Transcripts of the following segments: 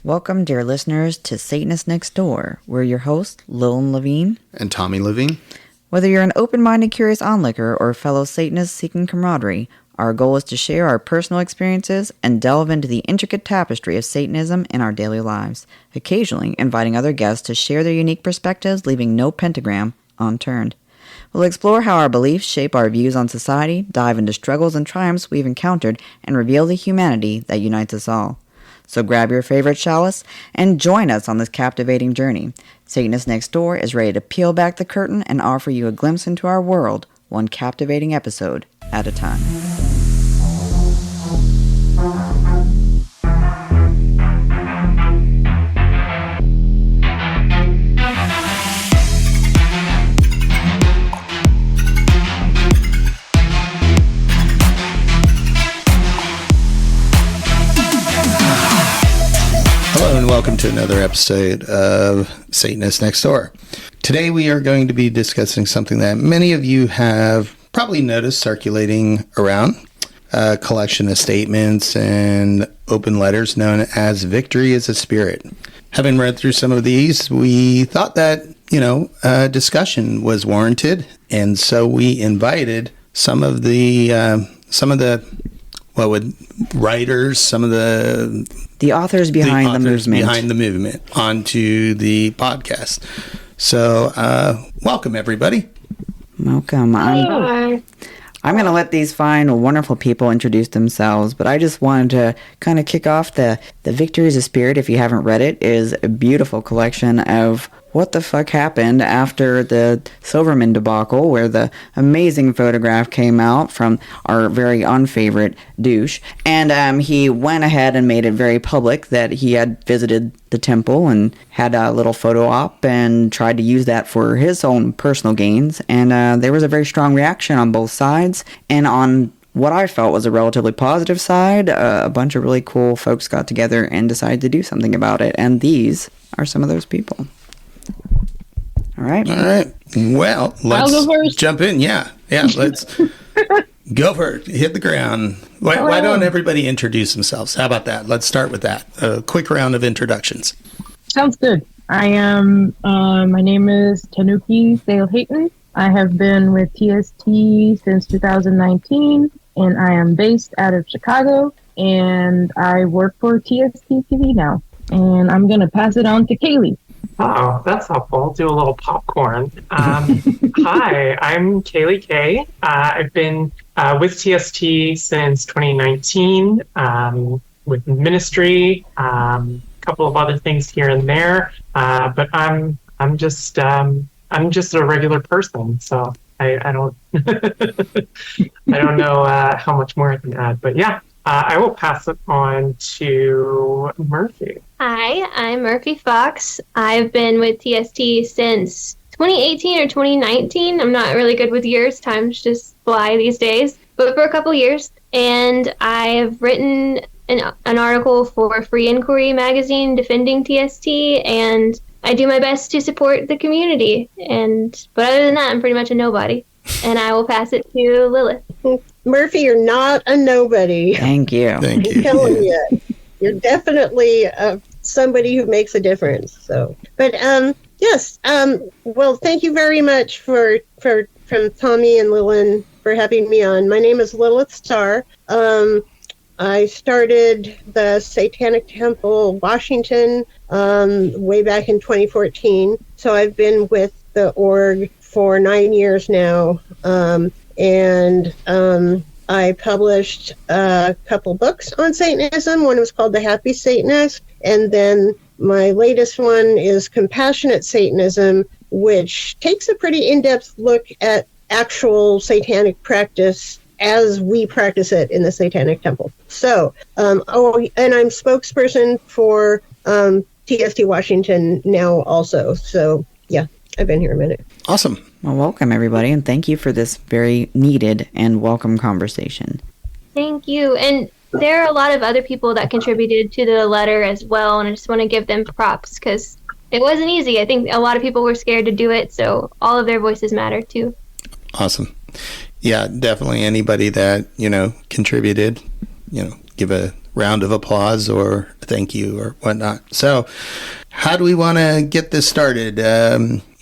Welcome, dear listeners, to Satanists Next Door. We're your hosts, Lilith Levine and Tommy Lilin. Whether you're an open-minded, curious onlooker or a fellow Satanist seeking camaraderie, our goal is to share our personal experiences and delve into the intricate tapestry of Satanism in our daily lives, occasionally inviting other guests to share their unique perspectives, leaving no pentagram unturned. We'll explore how our beliefs shape our views on society, dive into struggles and triumphs we've encountered, and reveal the humanity that unites us all. So grab your favorite chalice and join us on this captivating journey. Satanist Next Door is ready to peel back the curtain and offer you a glimpse into our world, one captivating episode at a time. Hello and welcome to another episode of Satanist Next Door. Today we are going to be discussing something that many of you have probably noticed circulating around, a collection of statements and open letters known as Victory is a Spirit. Having read through some of these, we thought that, discussion was warranted, and so we invited some of the writers, some of the authors behind the movement onto the podcast. So, welcome everybody. Welcome. I'm going to let these fine, wonderful people introduce themselves, but I just wanted to kind of kick off the Victory is a Spirit. If you haven't read it, is a beautiful collection of what the fuck happened after the Silverman debacle, where the amazing photograph came out from our very unfavorite douche. And he went ahead and made it very public that he had visited the temple and had a little photo op and tried to use that for his own personal gains. And there was a very strong reaction on both sides. And on what I felt was a relatively positive side, a bunch of really cool folks got together and decided to do something about it. And these are some of those people. All right. Well, let's jump in. Yeah, let's go for it. Hit the ground. Why don't everybody introduce themselves? How about that? Let's start with that. A quick round of introductions. Sounds good. I am, my name is Nooki. I have been with TST since 2019, and I am based out of Chicago, and I work for TST TV now. And I'm going to pass it on to Kaelea. Oh, that's helpful. I'll do a little popcorn. Hi, I'm Kaelea K. I've been with TST since 2019, with ministry, a couple of other things here and there. But I'm just a regular person, so I don't I don't know how much more I can add. But yeah, I will pass it on to Murphy. Hi, I'm Murphy Fawkes. I've been with TST since 2018 or 2019. I'm not really good with years. Times just fly these days. But for a couple years. And I've written an article for Free Inquiry magazine defending TST. And I do my best to support the community. But other than that, I'm pretty much a nobody. And I will pass it to Lilith. Murphy, you're not a nobody. Thank you. I'm telling you. You're definitely somebody who makes a difference. So, but yes. Well, thank you very much from Tommy and Lilin for having me on. My name is Lilith Starr. I started the Satanic Temple, Washington, way back in 2014. So I've been with the org for 9 years now, and I published a couple books on Satanism. One was called The Happy Satanist, and then my latest one is Compassionate Satanism, which takes a pretty in-depth look at actual satanic practice as we practice it in the Satanic Temple. So, and I'm spokesperson for TST Washington now also. So, yeah, I've been here a minute. Awesome. Well, welcome, everybody, and thank you for this very needed and welcome conversation. Thank you. And there are a lot of other people that contributed to the letter as well, and I just want to give them props because it wasn't easy. I think a lot of people were scared to do it, so all of their voices matter, too. Awesome. Yeah, definitely anybody that, contributed, give a round of applause or thank you or whatnot. So how do we want to get this started?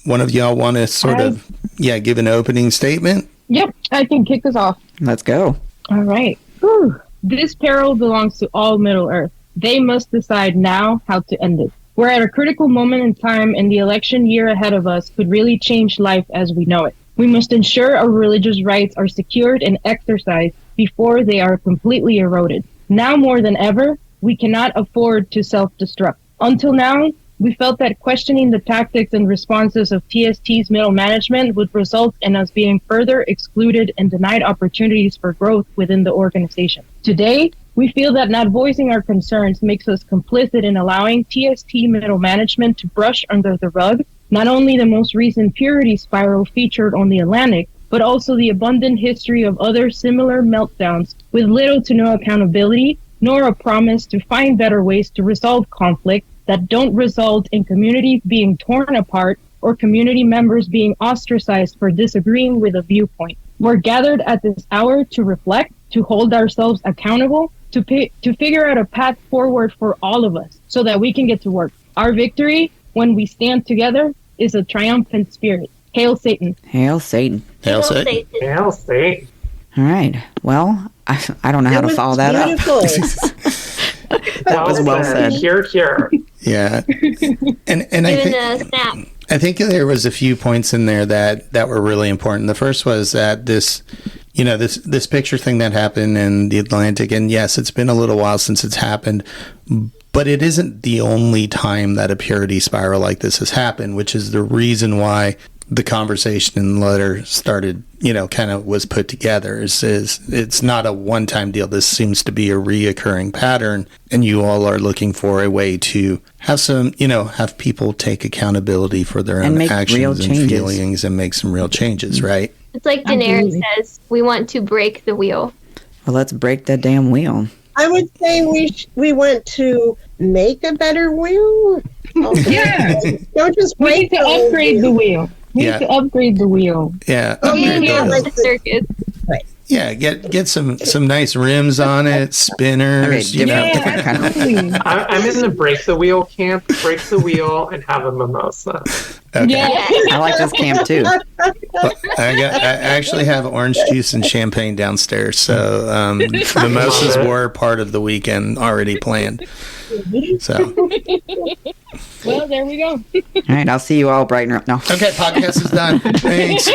One of y'all want to sort of, give an opening statement? Yep, I can kick us off. Let's go. All right. Whew. This peril belongs to all Middle-earth. They must decide now how to end it. We're at a critical moment in time, and the election year ahead of us could really change life as we know it. We must ensure our religious rights are secured and exercised before they are completely eroded. Now more than ever, we cannot afford to self-destruct. Until now, we felt that questioning the tactics and responses of TST's middle management would result in us being further excluded and denied opportunities for growth within the organization. Today, we feel that not voicing our concerns makes us complicit in allowing TST middle management to brush under the rug not only the most recent purity spiral featured on the Atlantic, but also the abundant history of other similar meltdowns with little to no accountability, nor a promise to find better ways to resolve conflict that don't result in communities being torn apart or community members being ostracized for disagreeing with a viewpoint. We're gathered at this hour to reflect, to hold ourselves accountable, to figure out a path forward for all of us so that we can get to work. Our victory, when we stand together, is a triumphant spirit. Hail Satan. Hail Satan. Hail Satan. Hail Satan. All right. Well, I don't know how to follow that beautiful. up. That was well said. Here. Yeah. And I Even think, a snap. I think there was a few points in there that were really important. The first was that this picture thing that happened in the Atlantic, and yes, it's been a little while since it's happened, but it isn't the only time that a purity spiral like this has happened, which is the reason why the conversation in the letter started, kind of was put together. Is it's not a one-time deal. This seems to be a reoccurring pattern, and you all are looking for a way to have some, have people take accountability for their own actions and feelings and make some real changes, right? It's like Daenerys says, we want to break the wheel. Well, let's break that damn wheel. I would say we want to make a better wheel. Yeah. Don't just We break need to upgrade the wheel. We Yeah. need to upgrade the wheel. Yeah. Yeah, upgrade the- like The circus. Yeah, get some nice rims on it, spinners, Okay, different kind of. absolutely. I'm in the break the wheel camp. Break the wheel and have a mimosa. Okay. Yeah. I like this camp too. Well, I actually have orange juice and champagne downstairs, so mimosas were part of the weekend already planned. So Well, there we go. All right, I'll see you all bright and early. No. okay, podcast is done. Thanks.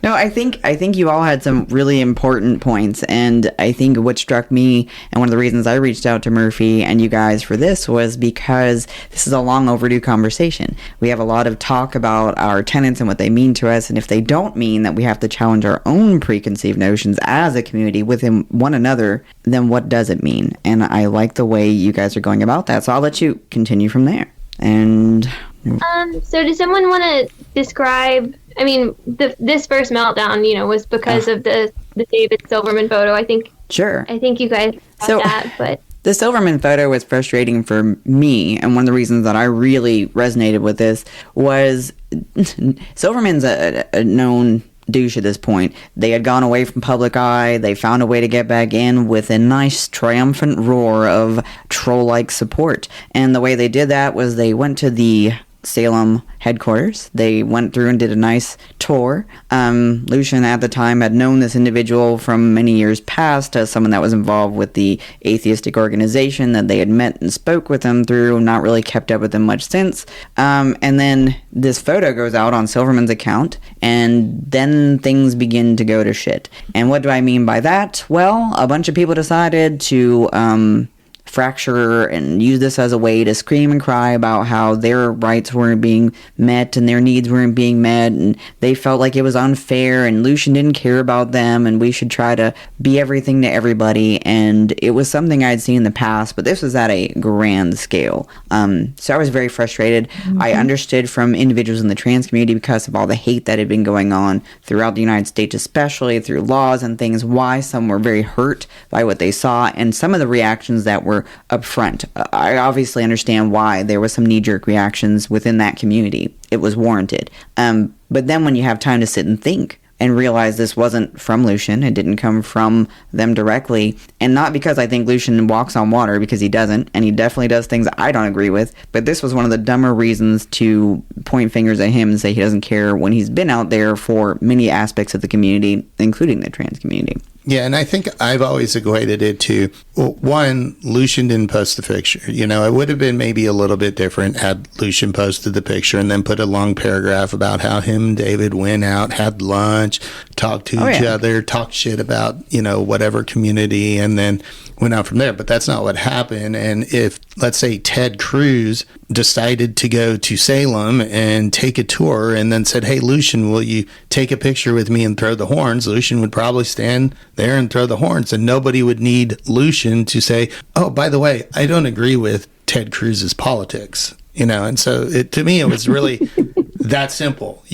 No, I think you all had some really important points, and I think what struck me, and one of the reasons I reached out to Murphy and you guys for this was because this is a long overdue conversation. We have a lot of talk about our tenets and what they mean to us, and if they don't mean that we have to challenge our own preconceived notions as a community within one another, then what does it mean? And I like the way you guys are going about that, so I'll let you continue from there. And So does someone want to describe, this first meltdown, was because of the David Silverman photo. I think sure. you guys got that, but The Silverman photo was frustrating for me, and one of the reasons that I really resonated with this was Silverman's a known douche at this point. They had gone away from public eye. They found a way to get back in with a nice triumphant roar of troll-like support. And the way they did that was they went to the Salem headquarters. They went through and did a nice tour. Lucian at the time had known this individual from many years past as someone that was involved with the atheistic organization that they had met and spoke with him through, not really kept up with him much since. And then this photo goes out on Silverman's account, and then things begin to go to shit. And what do I mean by that? Well, a bunch of people decided to fracture and use this as a way to scream and cry about how their rights weren't being met and their needs weren't being met, and they felt like it was unfair and Lucian didn't care about them and we should try to be everything to everybody. And it was something I'd seen in the past, but this was at a grand scale. So I was very frustrated. I understood from individuals in the trans community, because of all the hate that had been going on throughout the United States, especially through laws and things, why some were very hurt by what they saw, and some of the reactions that were up front. I obviously understand why there was some knee-jerk reactions within that community. It was warranted. But then when you have time to sit and think and realized this wasn't from Lucian. It didn't come from them directly. And not because I think Lucian walks on water, because he doesn't, and he definitely does things I don't agree with, but this was one of the dumber reasons to point fingers at him and say he doesn't care when he's been out there for many aspects of the community, including the trans community. Yeah, and I think I've always equated it to, well, one, Lucian didn't post the picture. It would have been maybe a little bit different had Lucian posted the picture and then put a long paragraph about how him and David went out, had lunch, talked to each other, talked shit about, whatever community, and then went out from there. But that's not what happened. And if, let's say, Ted Cruz decided to go to Salem and take a tour and then said, hey, Lucian, will you take a picture with me and throw the horns? Lucian would probably stand there and throw the horns, and nobody would need Lucian to say, oh, by the way, I don't agree with Ted Cruz's politics. And so to me, it was really that simple,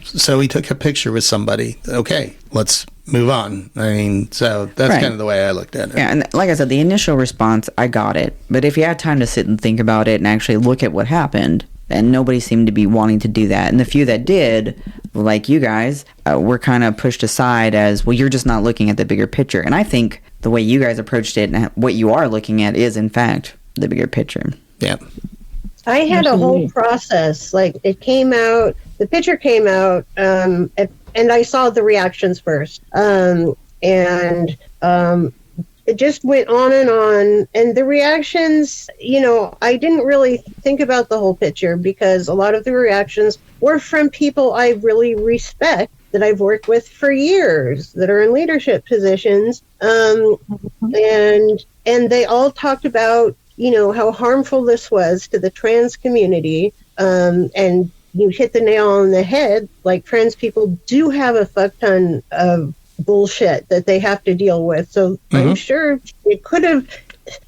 so he took a picture with somebody. Okay, let's move on. I mean, so that's kind of the way I looked at it. Yeah, and like I said, the initial response, I got it. But if you had time to sit and think about it and actually look at what happened, and nobody seemed to be wanting to do that. And the few that did, like you guys, were kind of pushed aside as, well, you're just not looking at the bigger picture. And I think the way you guys approached it and what you are looking at is, in fact, the bigger picture. Yeah. I had a whole process. Like, it came out, the picture came out, and I saw the reactions first. It just went on. And the reactions, I didn't really think about the whole picture because a lot of the reactions were from people I really respect, that I've worked with for years, that are in leadership positions. And they all talked about, how harmful this was to the trans community. And you hit the nail on the head. Like, trans people do have a fuck ton of bullshit that they have to deal with. So I'm sure it could have,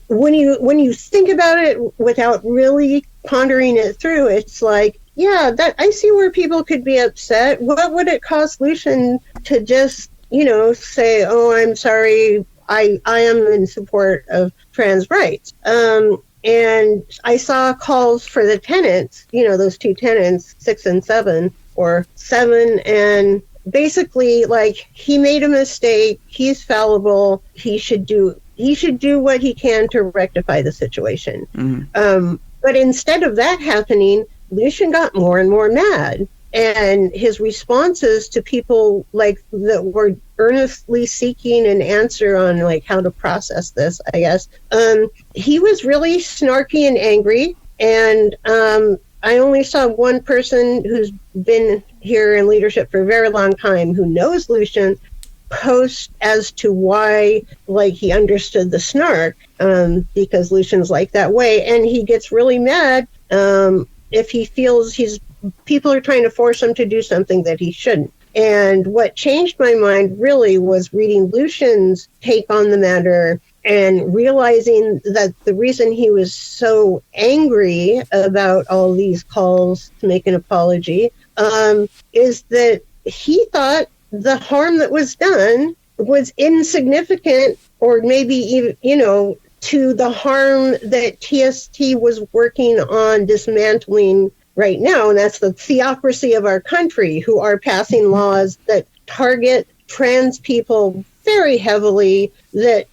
when you think about it without really pondering it through, it's like, yeah, that I see where people could be upset. What would it cost Lucian to just, say, oh, I'm sorry, I am in support of trans rights. And I saw calls for the tenants, those two tenants, 6 and 7, or 7, and basically, like, he made a mistake, he's fallible, he should do what he can to rectify the situation. But instead of that happening, Lucian got more and more mad. And his responses to people like that were earnestly seeking an answer on like how to process this, I guess, he was really snarky and angry. And I only saw one person who's been here in leadership for a very long time who knows Lucian post as to why, like, he understood the snark, because Lucian's like that way, and he gets really mad if he feels people are trying to force him to do something that he shouldn't. And what changed my mind really was reading Lucian's take on the matter and realizing that the reason he was so angry about all these calls to make an apology is that he thought the harm that was done was insignificant, or maybe even, to the harm that TST was working on dismantling right now, and that's the theocracy of our country, who are passing laws that target trans people very heavily, that,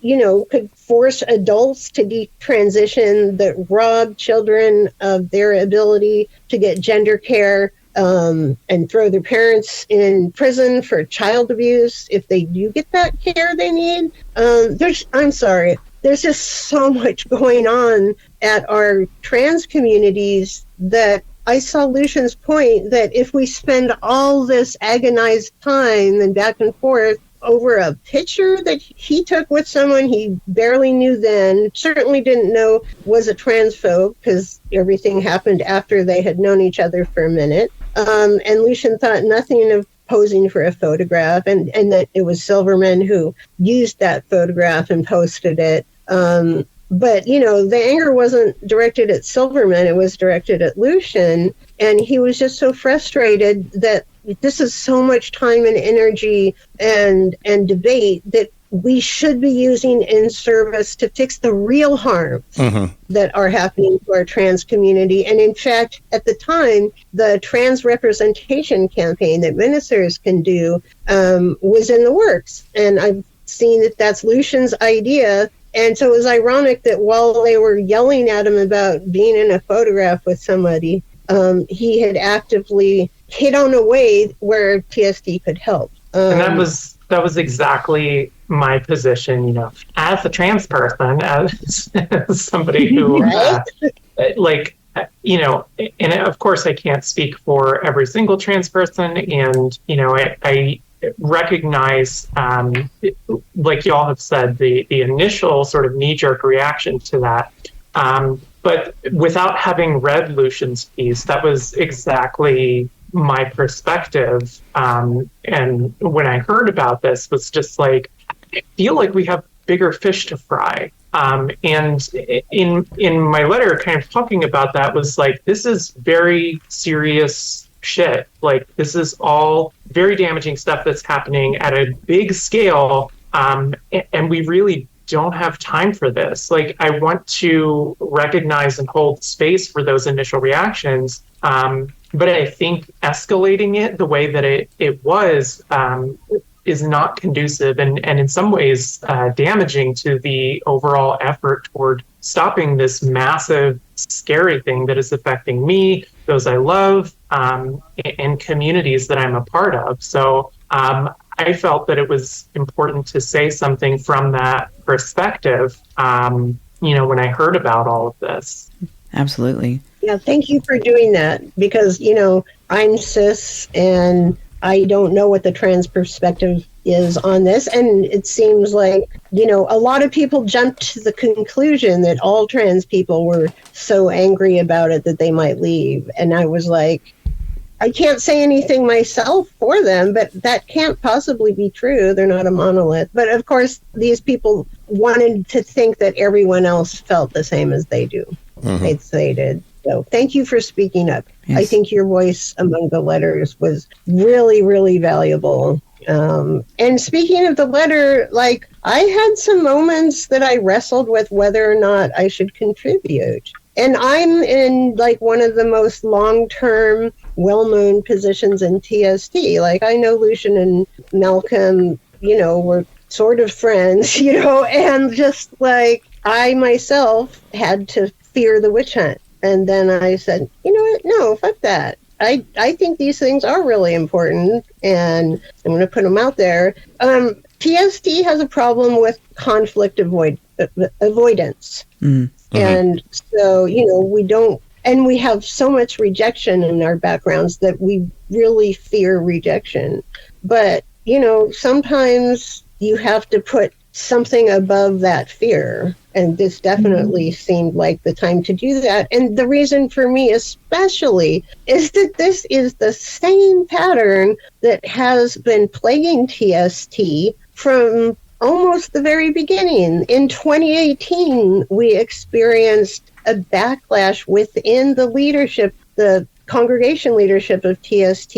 could force adults to detransition, that rob children of their ability to get gender care, and throw their parents in prison for child abuse if they do get that care they need. I'm sorry, there's just so much going on at our trans communities that I saw Lucian's point that if we spend all this agonized time and back and forth over a picture that he took with someone he barely knew then, certainly didn't know was a transphobe, because everything happened after they had known each other for a minute. And Lucian thought nothing of posing for a photograph, and that it was Silverman who used that photograph and posted it. But, the anger wasn't directed at Silverman, it was directed at Lucian. And he was just so frustrated that this is so much time and energy and debate that we should be using in service to fix the real harms that are happening to our trans community. And in fact, at the time, the trans representation campaign that ministers can do was in the works. And I've seen that that's Lucian's idea. And so it was ironic that while they were yelling at him about being in a photograph with somebody, he had actively hit on a way where TST could help. And that was exactly my position, you know, as a trans person, as somebody who, you know, and of course I can't speak for every single trans person, and, you know, I recognize, like y'all have said, the initial sort of knee-jerk reaction to that. But without having read Lucian's piece, that was exactly my perspective. And when I heard about this, was just like, I feel like we have bigger fish to fry. And in my letter, kind of talking about that, was like, this is very serious shit. Like, this is all very damaging stuff that's happening at a big scale. And we really don't have time for this. Like, I want to recognize and hold space for those initial reactions. But I think escalating it the way that it was is not conducive and in some ways damaging to the overall effort toward stopping this massive, scary thing that is affecting me, those I love, and communities that I'm a part of. So I felt that it was important to say something from that perspective, you know, when I heard about all of this. Absolutely. Yeah, thank you for doing that, because, you know, I'm cis and I don't know what the trans perspective is on this. And it seems like, you know, a lot of people jumped to the conclusion that all trans people were so angry about it that they might leave. And I was like, I can't say anything myself for them, but that can't possibly be true. They're not a monolith. But of course, these people wanted to think that everyone else felt the same as they do. They did. So thank you for speaking up. Yes. I think your voice among the letters was really, really valuable. And speaking of the letter, like, I had some moments that I wrestled with whether or not I should contribute. And I'm in, like, one of the most long-term, well-known positions in TST. Like, I know Lucian and Malcolm, you know, were sort of friends, you know, and just, like, I myself had to fear the witch hunt. And then I said, you know what? No, fuck that. I think these things are really important, and I'm going to put them out there. TST has a problem with conflict avoidance. And so, you know, we don't, and we have so much rejection in our backgrounds that we really fear rejection. But, you know, sometimes you have to put something above that fear. And this definitely seemed like the time to do that. And the reason for me especially is that this is the same pattern that has been plaguing TST from almost the very beginning. In 2018, we experienced a backlash within the leadership, the congregation leadership of TST,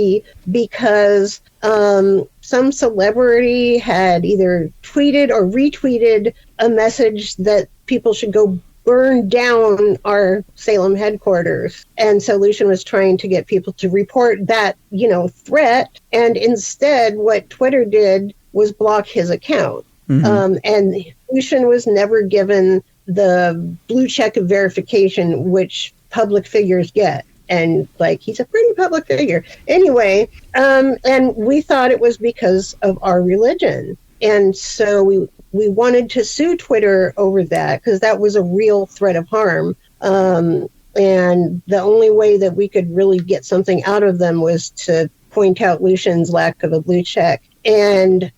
because some celebrity had either tweeted or retweeted a message that people should go burn down our Salem headquarters. And so Lucian was trying to get people to report that, you know, threat. And instead, what Twitter did was block his account. And Lucian was never given the blue check of verification, which public figures get. And, like, he's a pretty public figure. Anyway, and we thought it was because of our religion. And so we wanted to sue Twitter over that, because that was a real threat of harm. And the only way that we could really get something out of them was to point out Lucian's lack of a blue check. And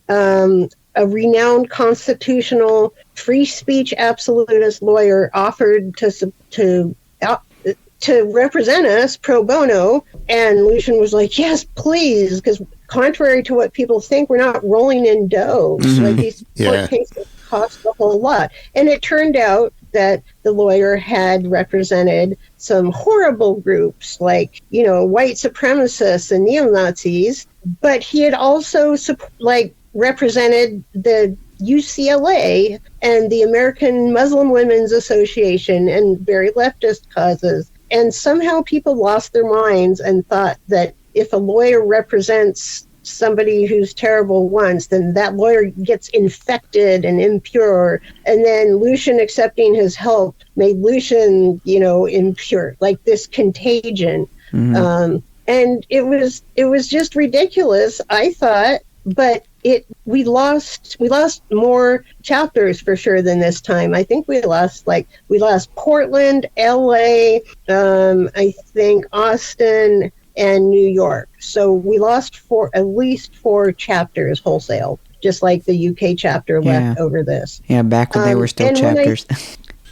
a renowned constitutional free speech absolutist lawyer offered to represent us pro bono, and Lucian was like, yes, please, because contrary to what people think, we're not rolling in dough. Like, these court cases cost a whole lot. And it turned out that the lawyer had represented some horrible groups like, you know, white supremacists and neo-Nazis, but he had also, like, represented the UCLA and the American Muslim Women's Association and very leftist causes. And somehow people lost their minds and thought that if a lawyer represents somebody who's terrible once, then that lawyer gets infected and impure. And then Lucian accepting his help made Lucian, impure, like this contagion. And it was just ridiculous, I thought. But we lost more chapters for sure than this time. I think we lost Portland, LA, I think Austin, and New York. So we lost at least 4 chapters wholesale, just like the UK chapter left over this. Yeah, back when they were still chapters.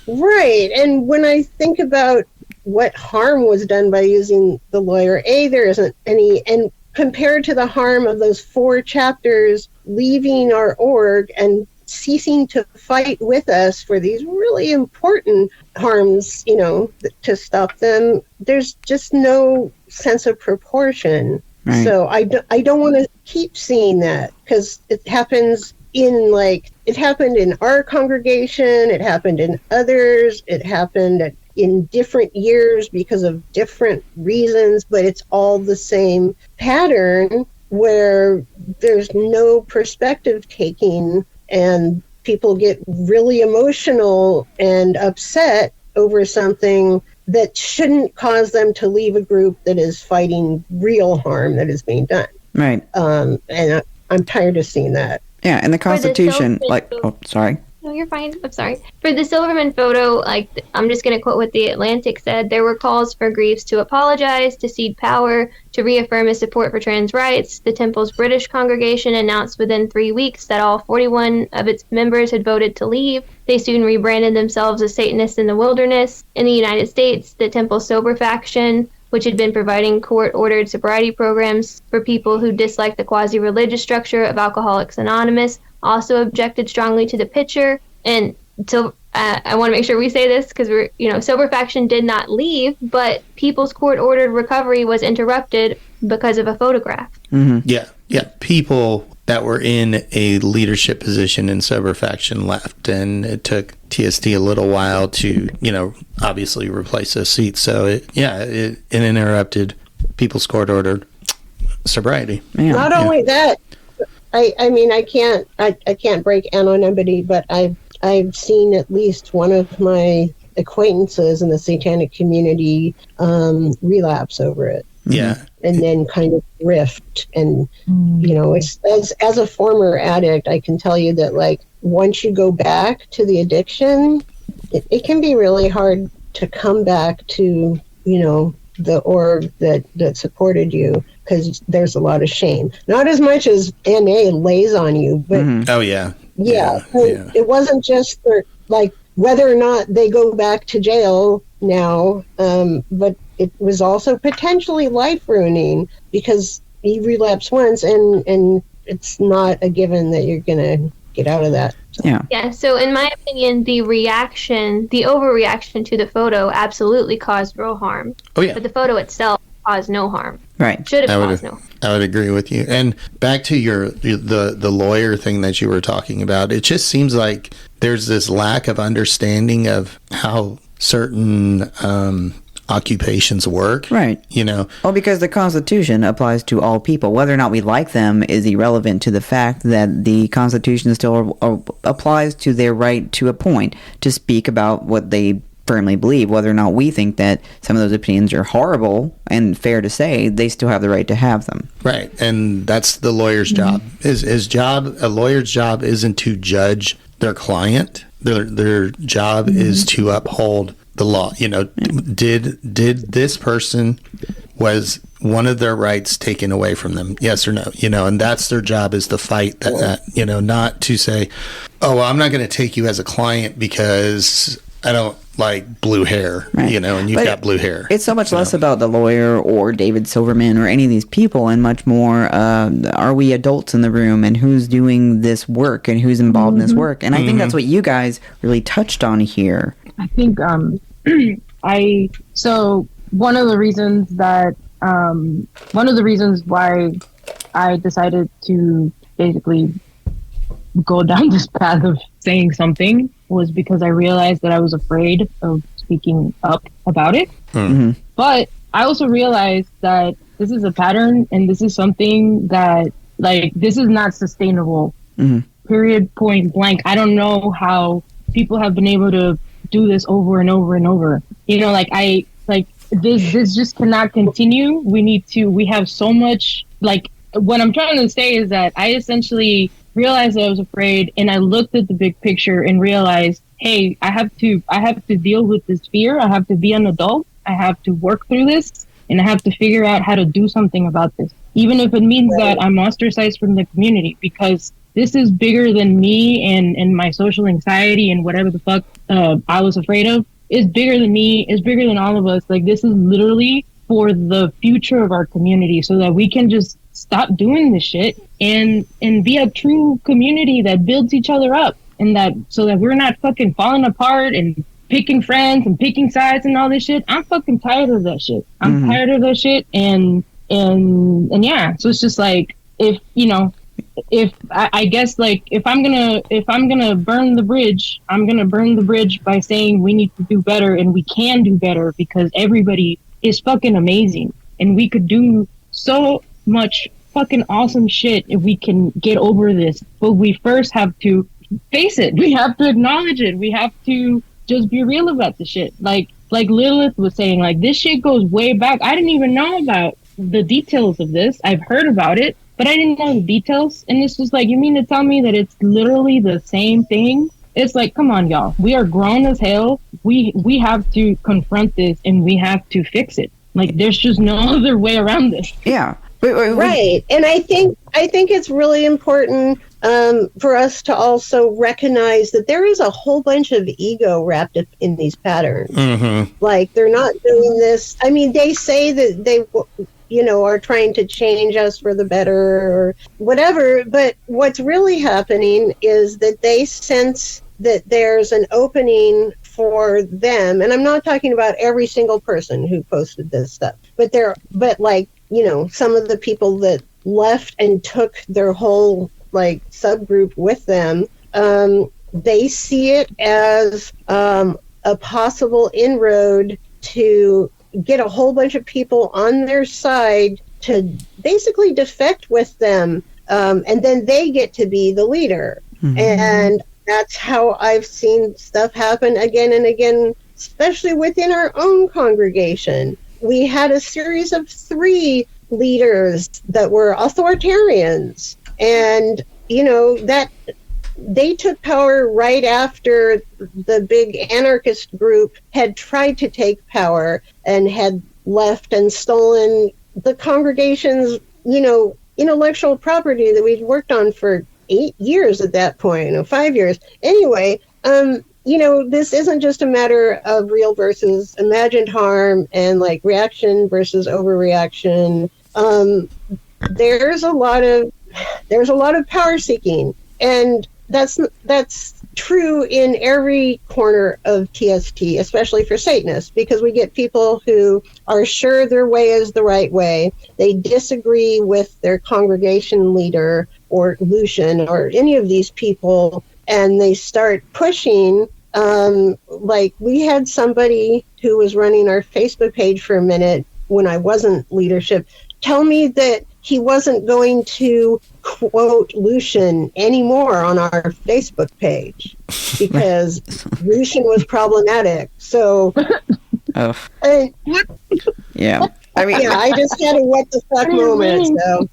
Right. And when I think about what harm was done by using the lawyer, there isn't any. And compared to the harm of those 4 chapters leaving our org and ceasing to fight with us for these really important harms, to stop them, there's just no sense of proportion. Right. So I don't want to keep seeing that, because it happens it happened in our congregation, it happened in others, it happened in different years because of different reasons, but it's all the same pattern where there's no perspective taking and people get really emotional and upset over something that shouldn't cause them to leave a group that is fighting real harm that is being done. Right. And I'm tired of seeing that. Yeah, and the Constitution, sorry. No, you're fine. I'm sorry. For the Silverman photo, I'm just going to quote what The Atlantic said. There were calls for Greaves to apologize, to cede power, to reaffirm his support for trans rights. The Temple's British congregation announced within 3 weeks that all 41 of its members had voted to leave. They soon rebranded themselves as Satanists in the Wilderness. In the United States, the Temple Sober faction, which had been providing court-ordered sobriety programs for people who disliked the quasi-religious structure of Alcoholics Anonymous, also objected strongly to the picture. And so I want to make sure we say this, because Sober faction did not leave, but people's court-ordered recovery was interrupted because of a photograph. Mm-hmm. Yeah. People that were in a leadership position in Sober faction left, and it took TST a little while to, obviously replace those seats. So it interrupted people's court-ordered sobriety. Yeah. Not only that, I can't break anonymity, but I've seen at least one of my acquaintances in the satanic community relapse over it. Yeah. And then kind of drift. And, it's, as a former addict, I can tell you that, once you go back to the addiction, it can be really hard to come back to, the org that supported you, because there's a lot of shame. Not as much as NA lays on you, but oh yeah. It wasn't just for whether or not they go back to jail now, but it was also potentially life ruining, because you relapse once and it's not a given that you're gonna get out of that. So. Yeah, so in my opinion, the overreaction to the photo absolutely caused real harm. Oh yeah. But the photo itself caused no harm. Right. Should have caused no harm. I would agree with you. And back to the lawyer thing that you were talking about, it just seems like there's this lack of understanding of how certain occupations work. Right. Well, because the Constitution applies to all people. Whether or not we like them is irrelevant to the fact that the Constitution still applies to their right to a point to speak about what they firmly believe. Whether or not we think that some of those opinions are horrible and fair to say, they still have the right to have them. Right. And that's the lawyer's job. A lawyer's job isn't to judge their client. Their job is to uphold the law. Did this person, was one of their rights taken away from them? Yes or no? And that's their job, is to fight that, not to say, oh, well, I'm not going to take you as a client because I don't like blue hair, right. And you've got blue hair. It's so much less about the lawyer or David Silverman or any of these people, and much more, are we adults in the room, and who's doing this work and who's involved in this work? And I think that's what you guys really touched on here. I think so one of the reasons why I decided to basically go down this path of saying something was because I realized that I was afraid of speaking up about it. Mm-hmm. But I also realized that this is a pattern and this is something that, like, this is not sustainable. Mm-hmm. Period, point blank. I don't know how people have been able to do this over and over and over. You know, this just cannot continue. We have so much, like, what I'm trying to say is that I essentially realized that I was afraid, and I looked at the big picture and realized, hey, I have to deal with this fear. I have to be an adult. I have to work through this, and I have to figure out how to do something about this, even if it means that I'm ostracized from the community, because this is bigger than me and my social anxiety and whatever the fuck I was afraid of. It's bigger than me. It's bigger than all of us. Like, this is literally for the future of our community, so that we can just stop doing this shit and be a true community that builds each other up, and that so that we're not fucking falling apart and picking friends and picking sides and all this shit. I'm fucking tired of that shit. I'm tired of that shit. And yeah, so it's just like, if, you know, if I guess, like, if I'm gonna burn the bridge, I'm gonna burn the bridge by saying we need to do better, and we can do better, because everybody is fucking amazing, and we could do so much fucking awesome shit if we can get over this. But we first have to face it. We have to acknowledge it. We have to just be real about the shit. Like Lilith was saying, like, this shit goes way back. I didn't even know about the details of this. I've heard about it, but I didn't know the details. And it's just like, you mean to tell me that it's literally the same thing? It's like, come on, y'all. We are grown as hell. We have to confront this, and we have to fix it. Like, there's just no other way around this. Yeah. Right. And I think it's really important for us to also recognize that there is a whole bunch of ego wrapped up in these patterns. Mm-hmm. Like, they're not doing this. I mean, they say that they, you know, are trying to change us for the better or whatever. But what's really happening is that they sense that there's an opening for them. And I'm not talking about every single person who posted this stuff, but like, you know, some of the people that left and took their whole, like, subgroup with them, they see it as a possible inroad to get a whole bunch of people on their side to basically defect with them, and then they get to be the leader. Mm-hmm. And that's how I've seen stuff happen again and again, especially within our own congregation. We had a series of 3 leaders that were authoritarians, and, you know, that they took power right after the big anarchist group had tried to take power and had left and stolen the congregation's, you know, intellectual property that we'd worked on for 8 years at that point, 5 years. Anyway, you know, this isn't just a matter of real versus imagined harm and, like, reaction versus overreaction. There's a lot of power seeking, and that's true in every corner of TST, especially for Satanists, because we get people who are sure their way is the right way. They disagree with their congregation leader or Lucian or any of these people, and they start pushing. Like, we had somebody who was running our Facebook page for a minute when I wasn't leadership tell me that he wasn't going to quote Lucian anymore on our Facebook page because Lucian was problematic. So, yeah. I mean, yeah, I just had a what the fuck moment. So,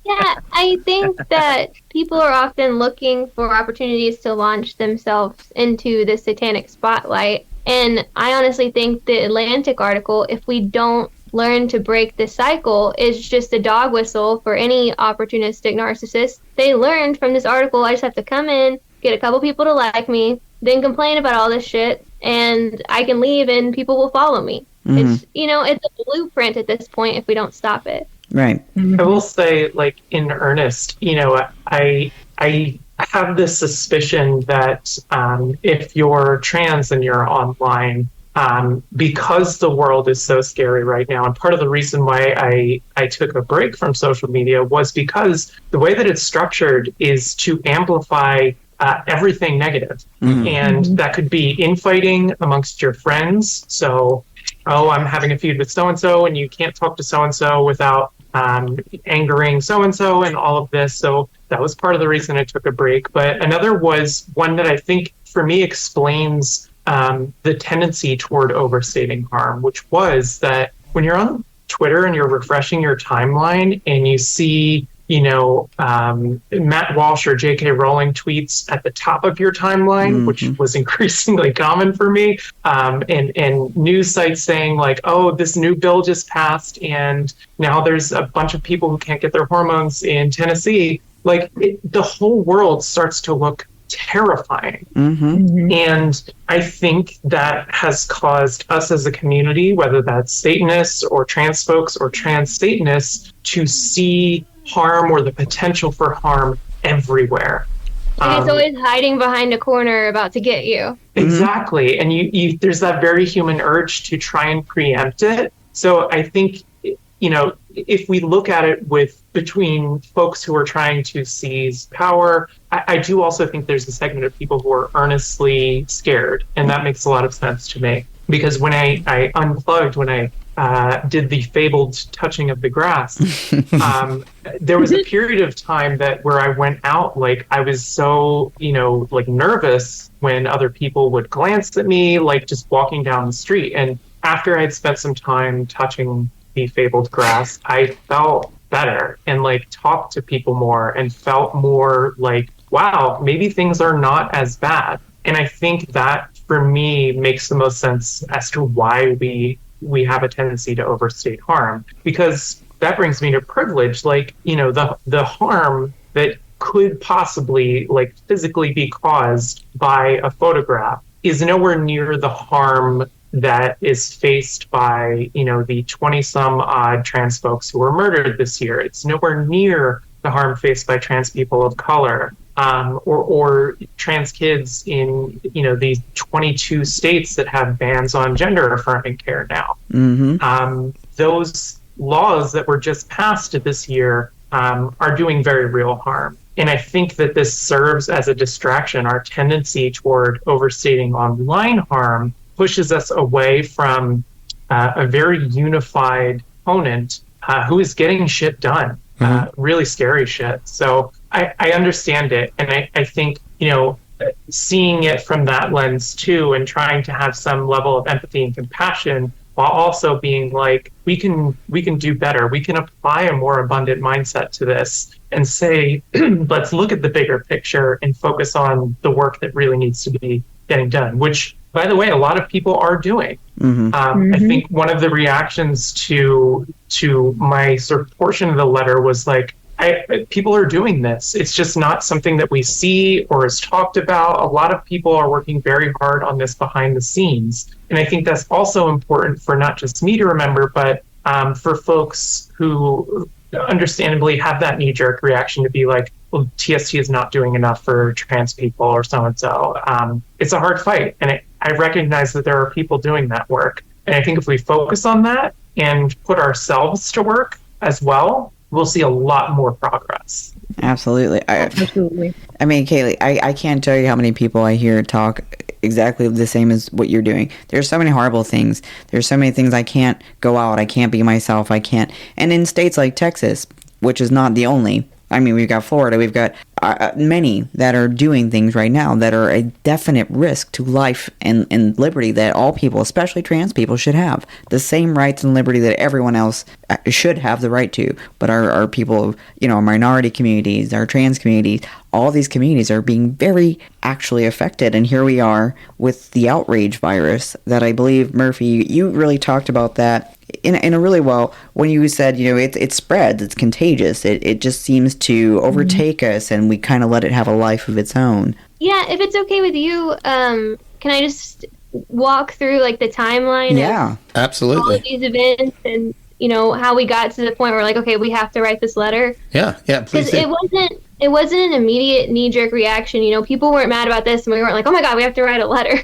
yeah, I think that people are often looking for opportunities to launch themselves into the satanic spotlight. And I honestly think the Atlantic article, if we don't learn to break the cycle, is just a dog whistle for any opportunistic narcissist. They learned from this article, I just have to come in, get a couple people to like me, then complain about all this shit, and I can leave and people will follow me. Mm-hmm. It's, you know, it's a blueprint at this point if we don't stop it. Right. I will say, like, in earnest, you know, I have this suspicion that if you're trans and you're online, because the world is so scary right now. And part of the reason why I took a break from social media was because the way that it's structured is to amplify everything negative. And that could be infighting amongst your friends. So, oh, I'm having a feud with so-and-so, and you can't talk to so-and-so without angering so-and-so and all of this. So that was part of the reason I took a break. But another was one that I think, for me, explains the tendency toward overstating harm, which was that when you're on Twitter and you're refreshing your timeline and you see, Matt Walsh or J.K. Rowling tweets at the top of your timeline, which was increasingly common for me, and news sites saying like, oh, this new bill just passed and now there's a bunch of people who can't get their hormones in Tennessee. Like, the whole world starts to look terrifying. And I think that has caused us as a community, whether that's Satanists or trans folks or trans Satanists, to see harm or the potential for harm everywhere. It's always hiding behind a corner about to get you. Exactly. And you there's that very human urge to try and preempt it. So I think, if we look at it between folks who are trying to seize power, I do also think there's a segment of people who are earnestly scared. And that makes a lot of sense to me. Because when I unplugged, when I did the fabled touching of the grass, there was a period of time where I went out, like, I was so, nervous when other people would glance at me, like just walking down the street. And after I'd spent some time touching the fabled grass, I felt better and like talked to people more and felt more like, wow, maybe things are not as bad. And I think that for me makes the most sense as to why we have a tendency to overstate harm, because that brings me to privilege. Like, the harm that could possibly like physically be caused by a photograph is nowhere near the harm that is faced by, the 20 some odd trans folks who were murdered this year. It's nowhere near the harm faced by trans people of color, or trans kids in, these 22 states that have bans on gender affirming care now. Those laws that were just passed this year are doing very real harm. And I think that this serves as a distraction. Our tendency toward overstating online harm pushes us away from a very unified opponent who is getting shit done, really scary shit. So I understand it. And I think, seeing it from that lens too, and trying to have some level of empathy and compassion, while also being like, we can do better. We can apply a more abundant mindset to this and say, let's look at the bigger picture and focus on the work that really needs to be getting done, which, by the way, a lot of people are doing. I think one of the reactions to my sort of portion of the letter was like, people are doing this. It's just not something that we see or is talked about. A lot of people are working very hard on this behind the scenes. And I think that's also important for not just me to remember, but for folks who understandably have that knee-jerk reaction to be like, well, TST is not doing enough for trans people or so-and-so. It's a hard fight. And I recognize that there are people doing that work. And I think if we focus on that and put ourselves to work as well, we'll see a lot more progress. Absolutely. Absolutely. I mean, Kaylee, I can't tell you how many people I hear talk exactly the same as what you're doing. There's so many horrible things. There's so many things I can't go out. I can't be myself. I can't. And in states like Texas, which is not the only. I mean, we've got Florida. We've got many that are doing things right now that are a definite risk to life and liberty that all people, especially trans people, should have. The same rights and liberty that everyone else should have the right to. But our people, minority communities, our trans communities, all these communities are being very actually affected. And here we are with the outrage virus that I believe, Murphy, you really talked about that in a really well, when you said, it spreads, it's contagious. It just seems to overtake us, and we kind of let it have a life of its own. Yeah, if it's okay with you, can I just walk through like the timeline? Yeah, absolutely. All of these events and how we got to the point where like, okay, we have to write this letter. Yeah, please. Because it wasn't an immediate knee-jerk reaction. People weren't mad about this, and we weren't like, oh my God, we have to write a letter.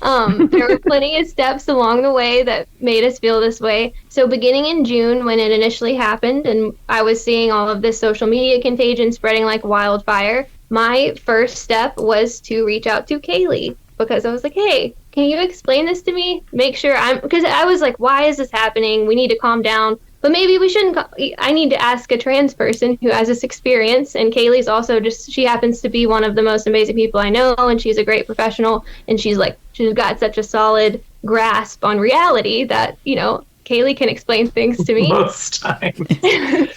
There were plenty of steps along the way that made us feel this way. So beginning in June, when it initially happened, and I was seeing all of this social media contagion spreading like wildfire, my first step was to reach out to Kaylee, because I was like, hey, can you explain this to me? Make sure because I was like, why is this happening? We need to calm down. But maybe we shouldn't. I need to ask a trans person who has this experience. And Kaylee's also she happens to be one of the most amazing people I know. And she's a great professional. And she's got such a solid grasp on reality that, Kaylee can explain things to me. Most times.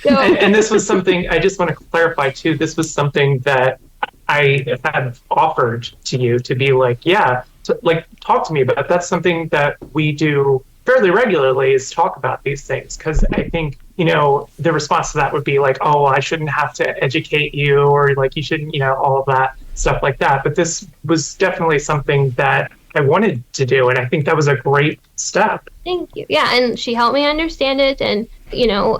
And this was something, I just want to clarify too, this was something that I had offered to you to be like, talk to me about it. That's something that we do fairly regularly, is talk about these things, because I think the response to that would be like, oh, I shouldn't have to educate you, or like you shouldn't, all of that stuff like that. But this was definitely something that I wanted to do, and I think that was a great step. Thank you. Yeah, and she helped me understand it, and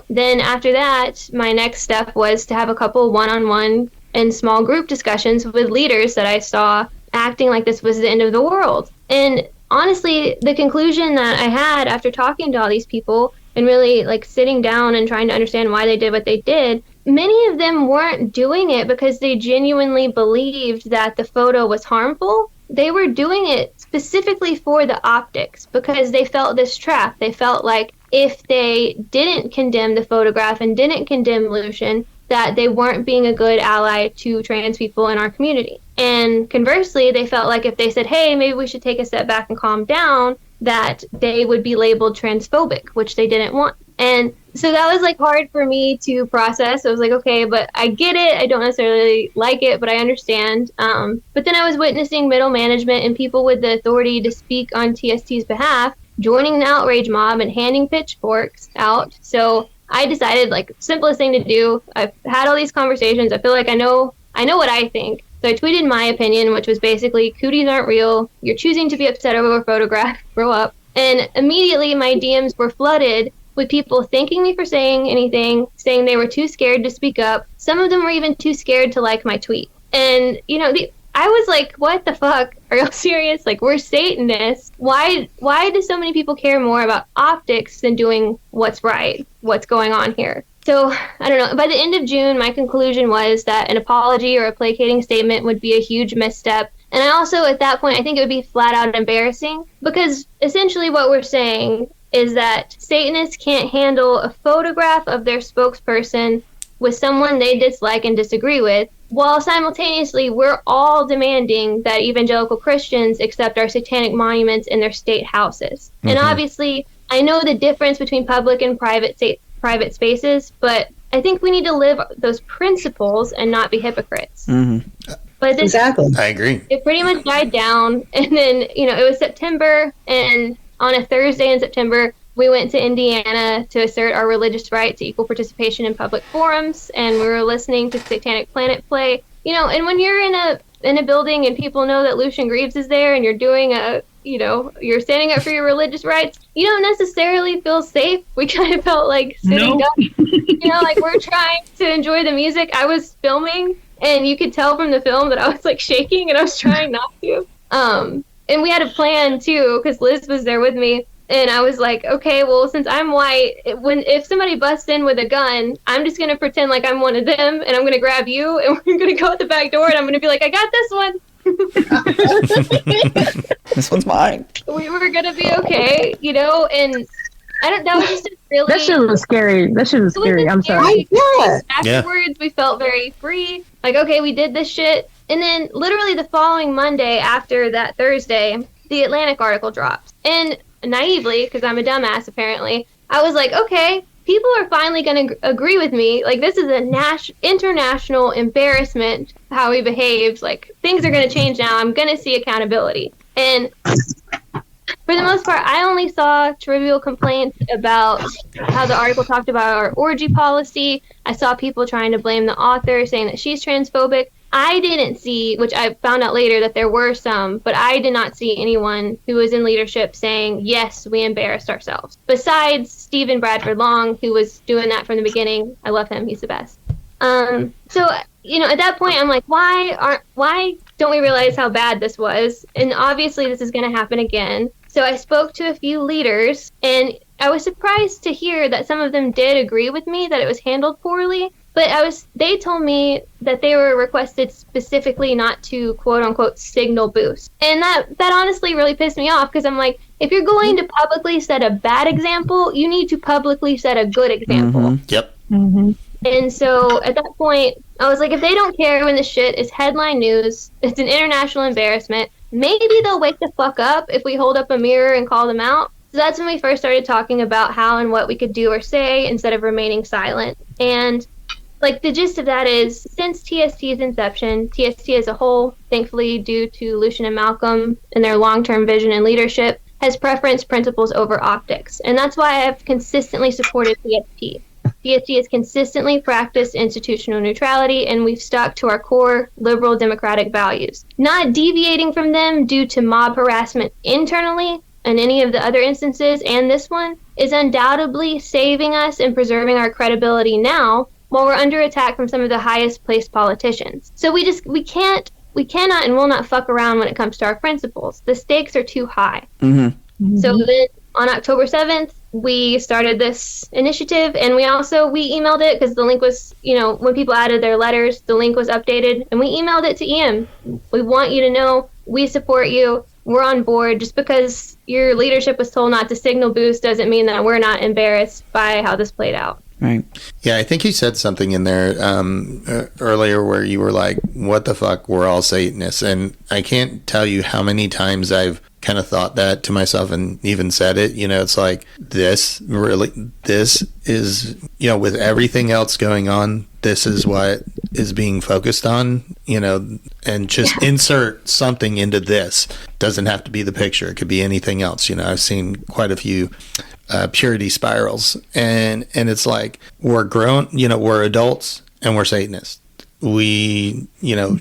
then after that, my next step was to have a couple one-on-one and small group discussions with leaders that I saw acting like this was the end of the world. And honestly, the conclusion that I had after talking to all these people and really sitting down and trying to understand why they did what they did, many of them weren't doing it because they genuinely believed that the photo was harmful. They were doing it specifically for the optics, because they felt this trap. They felt like if they didn't condemn the photograph and didn't condemn Lucian, that they weren't being a good ally to trans people in our community. And conversely, they felt like if they said, hey, maybe we should take a step back and calm down, that they would be labeled transphobic, which they didn't want. And so that was hard for me to process. I was like, okay, but I get it. I don't necessarily like it, but I understand. But then I was witnessing middle management and people with the authority to speak on TST's behalf joining the outrage mob and handing pitchforks out. So I decided, simplest thing to do. I've had all these conversations. I feel like I know what I think. So I tweeted my opinion, which was basically, cooties aren't real. You're choosing to be upset over a photograph. Grow up. And immediately my DMs were flooded with people thanking me for saying anything, saying they were too scared to speak up. Some of them were even too scared to like my tweet. And, I was like, what the fuck? Are y'all serious? We're Satanists. Why do so many people care more about optics than doing what's right? What's going on here? So, I don't know. By the end of June, my conclusion was that an apology or a placating statement would be a huge misstep. And I also, at that point, I think it would be flat out embarrassing, because essentially what we're saying is that Satanists can't handle a photograph of their spokesperson with someone they dislike and disagree with, while simultaneously we're all demanding that evangelical Christians accept our satanic monuments in their state houses. Mm-hmm. And obviously, I know the difference between public and private spaces, but I think we need to live those principles and not be hypocrites. Mm-hmm. But exactly. I agree. It pretty much died down, and then, it was September, and on a Thursday in September, we went to Indiana to assert our religious right to equal participation in public forums, and we were listening to Satanic Planet play. And when you're in a building and people know that Lucian Greaves is there, and you're doing you're standing up for your religious rights, you don't necessarily feel safe. We kind of felt like sitting down. We're trying to enjoy the music. I was filming, and you could tell from the film that I was shaking, and I was trying not to. And we had a plan too, because Liz was there with me. And I was like, okay, well, since I'm white, if somebody busts in with a gun, I'm just going to pretend like I'm one of them, and I'm going to grab you, and we're going to go out the back door, and I'm going to be like, I got this one. This one's mine. We were going to be okay, and that was just a really... That shit was scary. I'm sorry. Afterwards, we felt very free. Okay, we did this shit. And then literally the following Monday after that Thursday, the Atlantic article dropped. And naively, because I'm a dumbass apparently, I was like, okay, people are finally going to agree with me. This is an international embarrassment how we behaved. Things are going to change now. I'm going to see accountability. And for the most part, I only saw trivial complaints about how the article talked about our orgy policy. I saw people trying to blame the author, saying that she's transphobic. I didn't see, which I found out later that there were some, but I did not see anyone who was in leadership saying, yes, we embarrassed ourselves. Besides Stephen Bradford Long, who was doing that from the beginning. I love him. He's the best. So, at that point, I'm like, why don't we realize how bad this was? And obviously this is going to happen again. So I spoke to a few leaders, and I was surprised to hear that some of them did agree with me that it was handled poorly. But they told me that they were requested specifically not to quote unquote signal boost. And that honestly really pissed me off, because I'm like, if you're going to publicly set a bad example, you need to publicly set a good example. Mm-hmm. Yep. Mm-hmm. And so at that point, I was like, if they don't care when this shit is headline news, it's an international embarrassment, maybe they'll wake the fuck up if we hold up a mirror and call them out. So that's when we first started talking about how and what we could do or say instead of remaining silent. And like the gist of that is, since TST's inception, TST as a whole, thankfully due to Lucian and Malcolm and their long-term vision and leadership, has preferenced principles over optics. And that's why I've consistently supported TST. TST has consistently practiced institutional neutrality, and we've stuck to our core liberal democratic values. Not deviating from them due to mob harassment internally, and any of the other instances, and this one, is undoubtedly saving us and preserving our credibility now, while we're under attack from some of the highest placed politicians. So we cannot and will not fuck around when it comes to our principles. The stakes are too high. Mm-hmm. Mm-hmm. So then on October 7th, we started this initiative, and we emailed it, because the link was, when people added their letters, the link was updated, and we emailed it to EM. We want you to know we support you. We're on board. Just because your leadership was told not to signal boost doesn't mean that we're not embarrassed by how this played out. Right. Yeah, I think you said something in there earlier where you were like, what the fuck, we're all Satanists. And I can't tell you how many times I've kind of thought that to myself and even said it. It's like, this is, with everything else going on, this is what is being focused on, and just insert something into this. Doesn't have to be the picture. It could be anything else. I've seen quite a few purity spirals, and it's like, we're grown, we're adults and we're Satanists. We,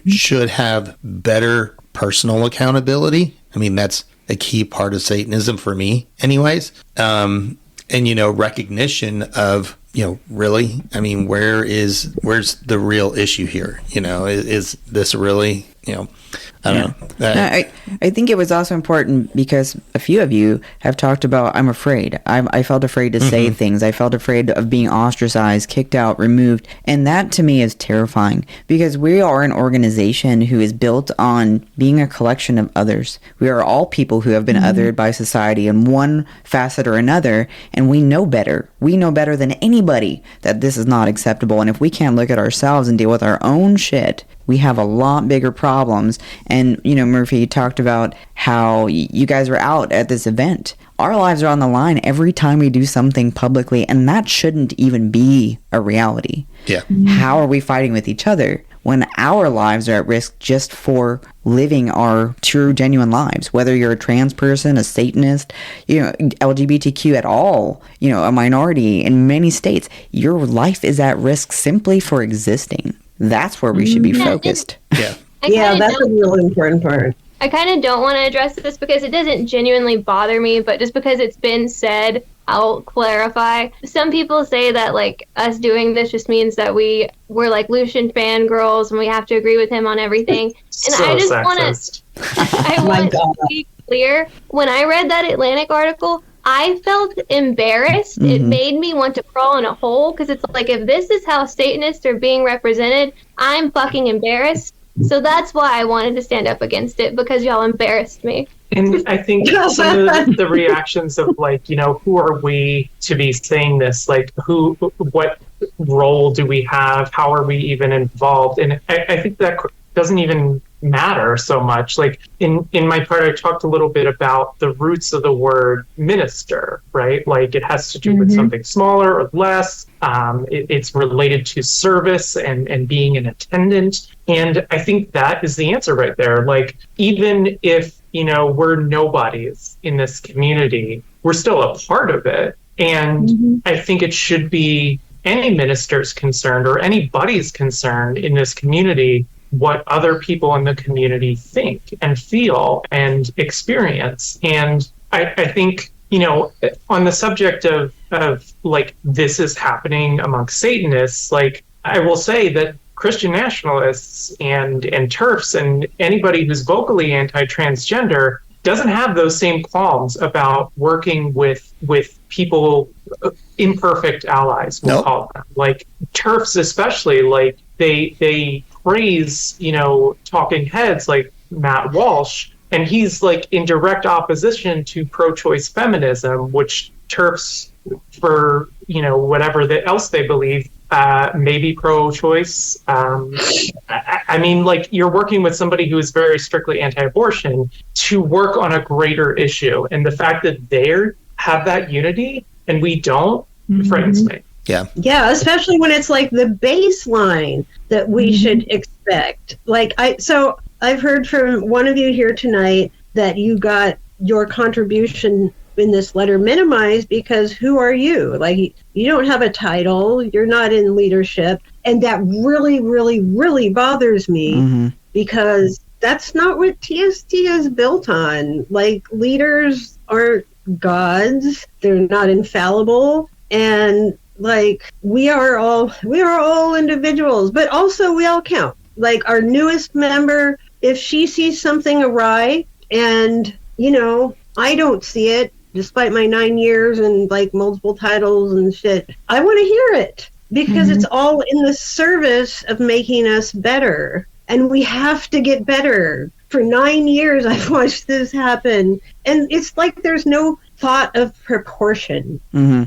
should have better personal accountability. I mean, that's a key part of Satanism for me anyways. And, recognition of, really, I mean, where's the real issue here? Is this really, I don't know. I think it was also important because a few of you have talked about, I'm afraid. I felt afraid to say things. I felt afraid of being ostracized, kicked out, removed. And that to me is terrifying, because we are an organization who is built on being a collection of others. We are all people who have been othered by society in one facet or another, and we know better. We know better than anybody that this is not acceptable. And if we can't look at ourselves and deal with our own shit, we have a lot bigger problems. And, Murphy, you talked about how you guys were out at this event. Our lives are on the line every time we do something publicly, and that shouldn't even be a reality. Yeah. How are we fighting with each other when our lives are at risk just for living our true, genuine lives? Whether you're a trans person, a Satanist, LGBTQ at all, a minority in many states, your life is at risk simply for existing. That's where we should be focused. Yeah. That's a really important part. I kind of don't want to address this because it doesn't genuinely bother me, but just because it's been said, I'll clarify. Some people say that, like, us doing this just means that we're like Lucian fangirls and we have to agree with him on everything. And So I just sexist. want to be clear. When I read that Atlantic article, I felt embarrassed. It made me want to crawl in a hole, because it's like, if this is how Satanists are being represented, I'm fucking embarrassed. So that's why I wanted to stand up against it, because y'all embarrassed me. And I think some of the reactions of, like, who are we to be saying this? Like, what role do we have? How are we even involved? And I think that doesn't even matter so much. Like, in my part, I talked a little bit about the roots of the word minister, right? Like, it has to do with something smaller or less. It's related to service and being an attendant. And I think that is the answer right there. Like, even if, we're nobodies in this community, we're still a part of it. And I think it should be any minister's concerned or anybody's concerned in this community what other people in the community think and feel and experience. And I think, on the subject of like, this is happening amongst Satanists, like, I will say that Christian nationalists and TERFs and anybody who's vocally anti-transgender doesn't have those same qualms about working with people, imperfect allies, we'll call them. Like TERFs especially, like they praise, talking heads like Matt Walsh, and he's like in direct opposition to pro-choice feminism, which TERFs, for whatever else they believe, maybe pro-choice. I mean, like, you're working with somebody who is very strictly anti-abortion to work on a greater issue, and the fact that they have that unity and we don't frightens me. Yeah, especially when it's like the baseline that we should expect. Like, I've heard from one of you here tonight that you got your contribution in this letter minimized because who are you? Like, you don't have a title, you're not in leadership, and that really, really, really bothers me because that's not what TST is built on. Like, leaders aren't gods, they're not infallible, and like we are all individuals, but also we all count. Like, our newest member, if she sees something awry and I don't see it, despite my 9 years and like multiple titles and shit, I want to hear it because it's all in the service of making us better. And we have to get better. For 9 years, I've watched this happen. And it's like there's no thought of proportion.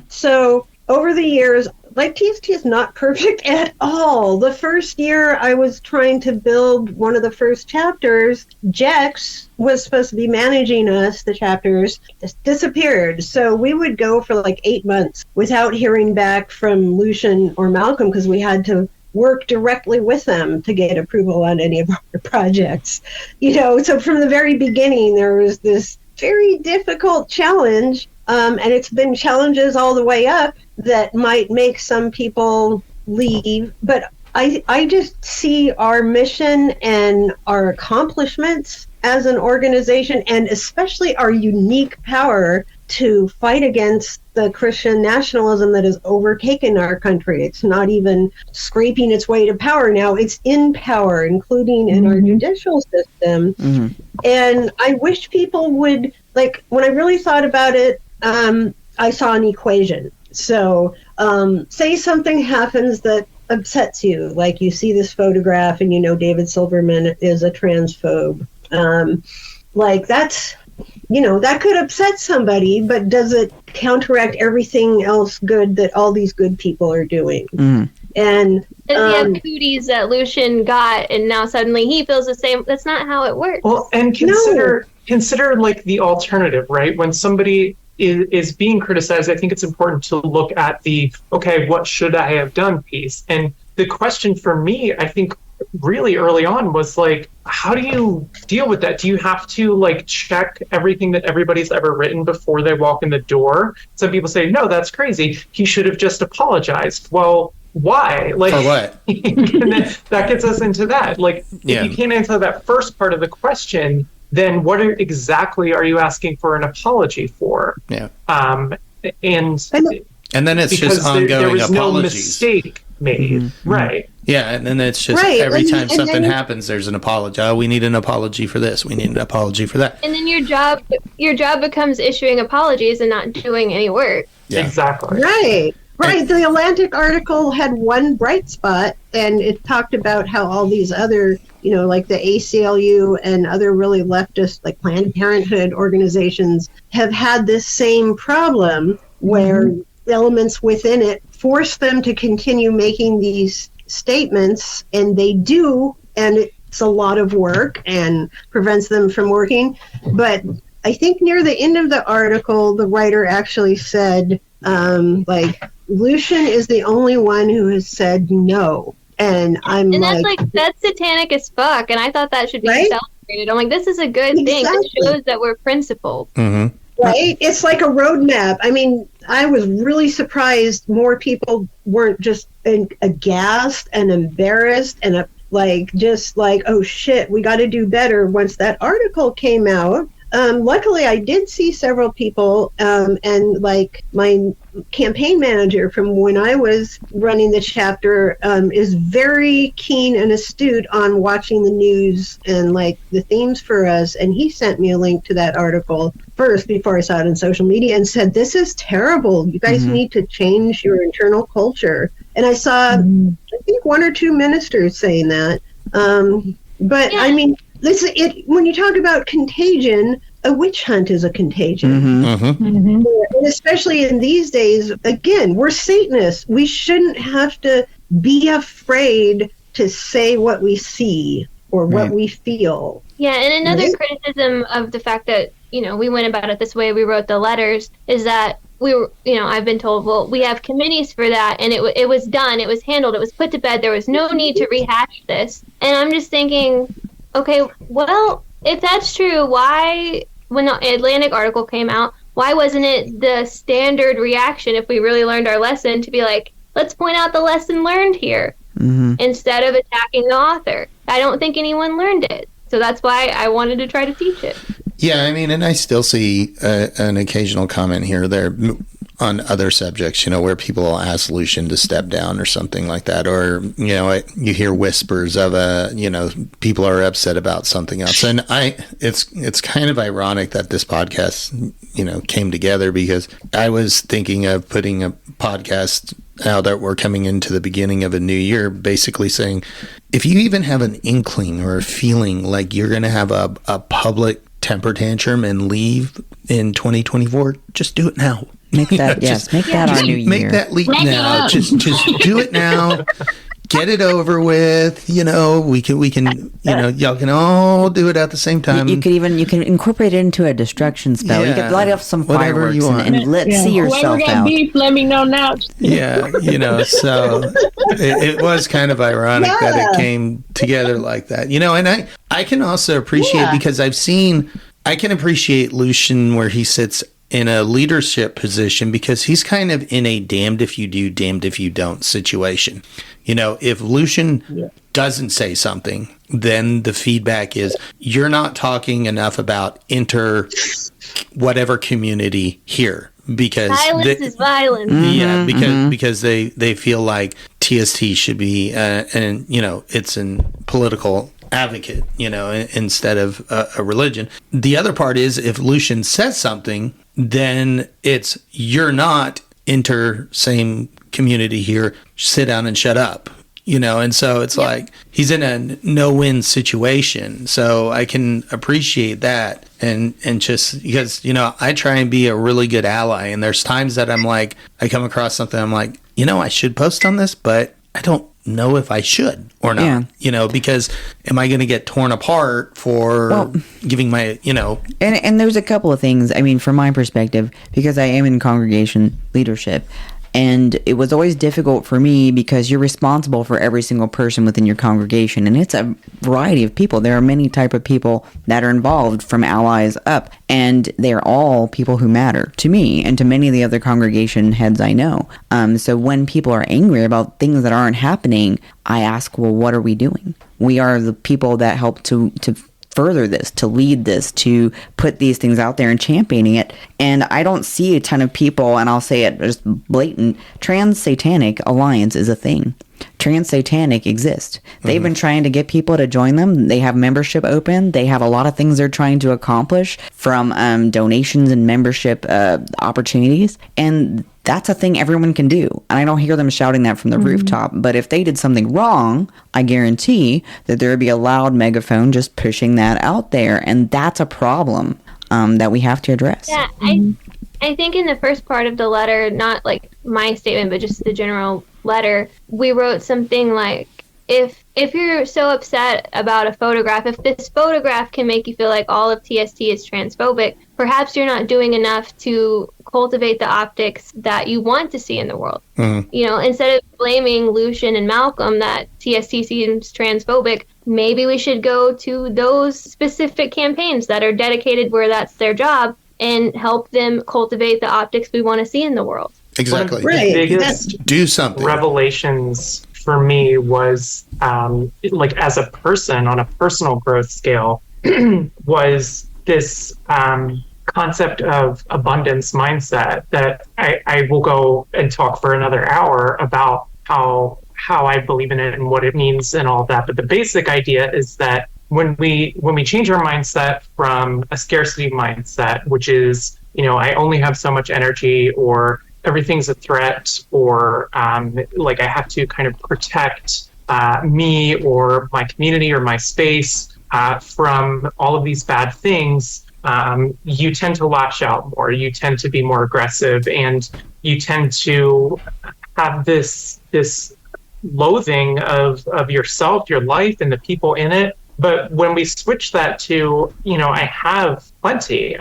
So over the years, like, TST is not perfect at all. The first year I was trying to build one of the first chapters, Jex was supposed to be managing us, the chapters, just disappeared. So we would go for like 8 months without hearing back from Lucian or Malcolm because we had to work directly with them to get approval on any of our projects. So from the very beginning, there was this very difficult challenge. And it's been challenges all the way up that might make some people leave. But I just see our mission and our accomplishments as an organization, and especially our unique power to fight against the Christian nationalism that has overtaken our country. It's not even scraping its way to power now. It's in power, including in our judicial system. And I wish people would, like, when I really thought about it, I saw an equation. So say something happens that upsets you, like you see this photograph and David Silverman is a transphobe. Like, that's, that could upset somebody, but does it counteract everything else good that all these good people are doing? And you have cooties that Lucian got, and now suddenly he feels the same. That's not how it works. Well, and consider like the alternative, right? When somebody is being criticized, I think it's important to look at the, okay, what should I have done piece. And the question for me, I think really early on was like, how do you deal with that? Do you have to like check everything that everybody's ever written before they walk in the door? Some people say, no, that's crazy. He should have just apologized. Well, why? Like, for what? And then that gets us into that. Like, if you can't answer that first part of the question, then what exactly are you asking for an apology for? And then it's just ongoing there was apologies. No mistake made, right? Yeah, and then it's just every time something happens, there's an apology. Oh, we need an apology for this. We need an apology for that. And then your job becomes issuing apologies and not doing any work. Yeah. Exactly. Right. The Atlantic article had one bright spot, and it talked about how all these other, like the ACLU and other really leftist, like Planned Parenthood organizations, have had this same problem where elements within it force them to continue making these statements, and they do, and it's a lot of work and prevents them from working. But I think near the end of the article, the writer actually said, Lucian is the only one who has said no. And that's satanic as fuck. And I thought that should be celebrated. I'm like, this is a good thing. It shows that we're principled. Right? It's like a roadmap. I mean, I was really surprised more people weren't just aghast and embarrassed and oh shit, we got to do better once that article came out. luckily I did see several people, and like my campaign manager from when I was running the chapter is very keen and astute on watching the news and like the themes for us, and he sent me a link to that article first before I saw it on social media and said, this is terrible, you guys need to change your internal culture. And I saw I think one or two ministers saying that, but I mean, when you talk about contagion, a witch hunt is a contagion. And especially in these days, again, we're Satanists. We shouldn't have to be afraid to say what we see or what we feel. Yeah, and another criticism of the fact that, we went about it this way, we wrote the letters, is that we were, I've been told, well, we have committees for that, and it was done, it was handled, it was put to bed, there was no need to rehash this. And I'm just thinking, okay, well, if that's true, why, when the Atlantic article came out, why wasn't it the standard reaction if we really learned our lesson to be like, let's point out the lesson learned here instead of attacking the author? I don't think anyone learned it. So that's why I wanted to try to teach it. Yeah, I mean, and I still see an occasional comment here or there on other subjects, where people will ask Lucian to step down or something like that. Or, you hear whispers of people are upset about something else. And it's kind of ironic that this podcast, came together, because I was thinking of putting a podcast now that we're coming into the beginning of a new year, basically saying, if you even have an inkling or a feeling like you're going to have a public temper tantrum and leave in 2024, just do it now. Make that, make that our new year. Make that leap now. Just do it now. Get it over with. We can. Y'all can all do it at the same time. You can incorporate it into a destruction spell. You can light up some fireworks and let's see yourself got out. Beef, let me know now. Yeah, so it was kind of ironic that it came together like that. And I can also appreciate, because I can appreciate Lucian where he sits in a leadership position, because he's kind of in a damned if you do, damned if you don't situation. If Lucian doesn't say something, then the feedback is, you're not talking enough about whatever community here. Because violence is violence. Yeah, because they feel like TST should be, and it's in political advocate, instead of a religion. The other part is, if Lucian says something, then it's, you're not same community here, sit down and shut up, and so it's like he's in a no-win situation. So I can appreciate that, and just because I try and be a really good ally, and there's times that I'm like, I come across something, I'm like, I should post on this, but I don't know if I should or not, because am I going to get torn apart for giving my, And there's a couple of things, I mean, from my perspective, because I am in congregation leadership, and it was always difficult for me because you're responsible for every single person within your congregation, and it's a variety of people. There are many type of people that are involved, from allies up, and they're all people who matter to me and to many of the other congregation heads I know. So when people are angry about things that aren't happening, I ask, well, what are we doing? We are the people that help to further this, to lead this, to put these things out there and championing it. And I don't see a ton of people, and I'll say it just blatant, Trans-Satanic Alliance is a thing. Trans-Satanic exists. They've been trying to get people to join them. They have membership open. They have a lot of things they're trying to accomplish, from donations and membership opportunities. And that's a thing everyone can do. And I don't hear them shouting that from the rooftop. But if they did something wrong, I guarantee that there would be a loud megaphone just pushing that out there. And that's a problem that we have to address. Yeah, I think in the first part of the letter, not like my statement, but just the general letter, we wrote something like, if you're so upset about a photograph, if this photograph can make you feel like all of TST is transphobic, perhaps you're not doing enough to cultivate the optics that you want to see in the world. Instead of blaming Lucian and Malcolm that TST seems transphobic, maybe we should go to those specific campaigns that are dedicated where that's their job and help them cultivate the optics we want to see in the world. Exactly. One of the biggest do something. Revelations for me was, like, as a person on a personal growth scale, was this concept of abundance mindset that I will go and talk for another hour about how I believe in it and what it means and all that. But the basic idea is that when we change our mindset from a scarcity mindset, which is, I only have so much energy, or everything's a threat, or like I have to kind of protect me or my community or my space from all of these bad things, you tend to lash out more. You tend to be more aggressive, and you tend to have this loathing of yourself, your life, and the people in it. But when we switch that to, I have plenty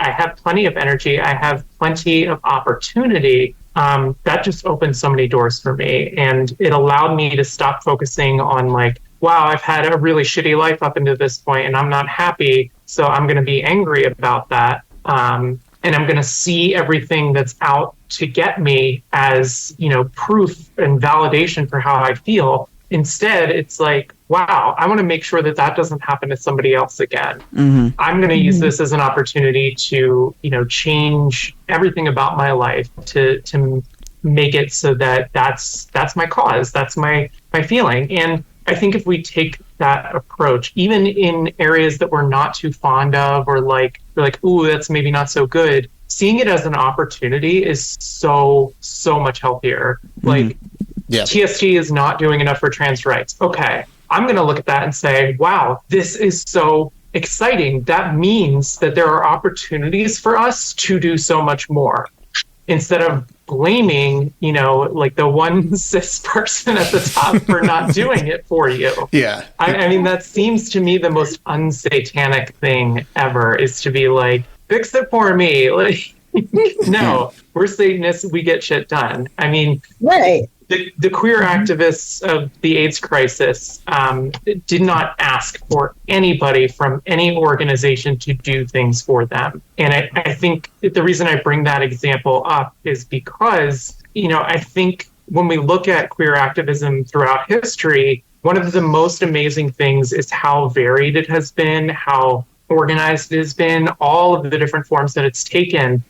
of energy, I have plenty of opportunity, that just opened so many doors for me. And it allowed me to stop focusing on like, wow, I've had a really shitty life up until this point and I'm not happy, so I'm going to be angry about that. And I'm going to see everything that's out to get me as, proof and validation for how I feel. Instead, it's like, wow, I want to make sure that doesn't happen to somebody else again. Mm-hmm. I'm going to use this as an opportunity to, change everything about my life to make it so that that's my cause, that's my feeling. And I think if we take that approach, even in areas that we're not too fond of, or like, we're like, ooh, that's maybe not so good, seeing it as an opportunity is so much healthier. Mm-hmm. Like, yeah. TST is not doing enough for trans rights. Okay, I'm going to look at that and say, wow, this is so exciting. That means that there are opportunities for us to do so much more. Instead of blaming, like the one cis person at the top for not doing it for you. Yeah. I mean, that seems to me the most unsatanic thing ever, is to be like, fix it for me. Like, no, we're Satanists, we get shit done. I mean, right. The queer activists of the AIDS crisis did not ask for anybody from any organization to do things for them. And I think the reason I bring that example up is because, I think when we look at queer activism throughout history, one of the most amazing things is how varied it has been, how organized it has been, all of the different forms that it's taken.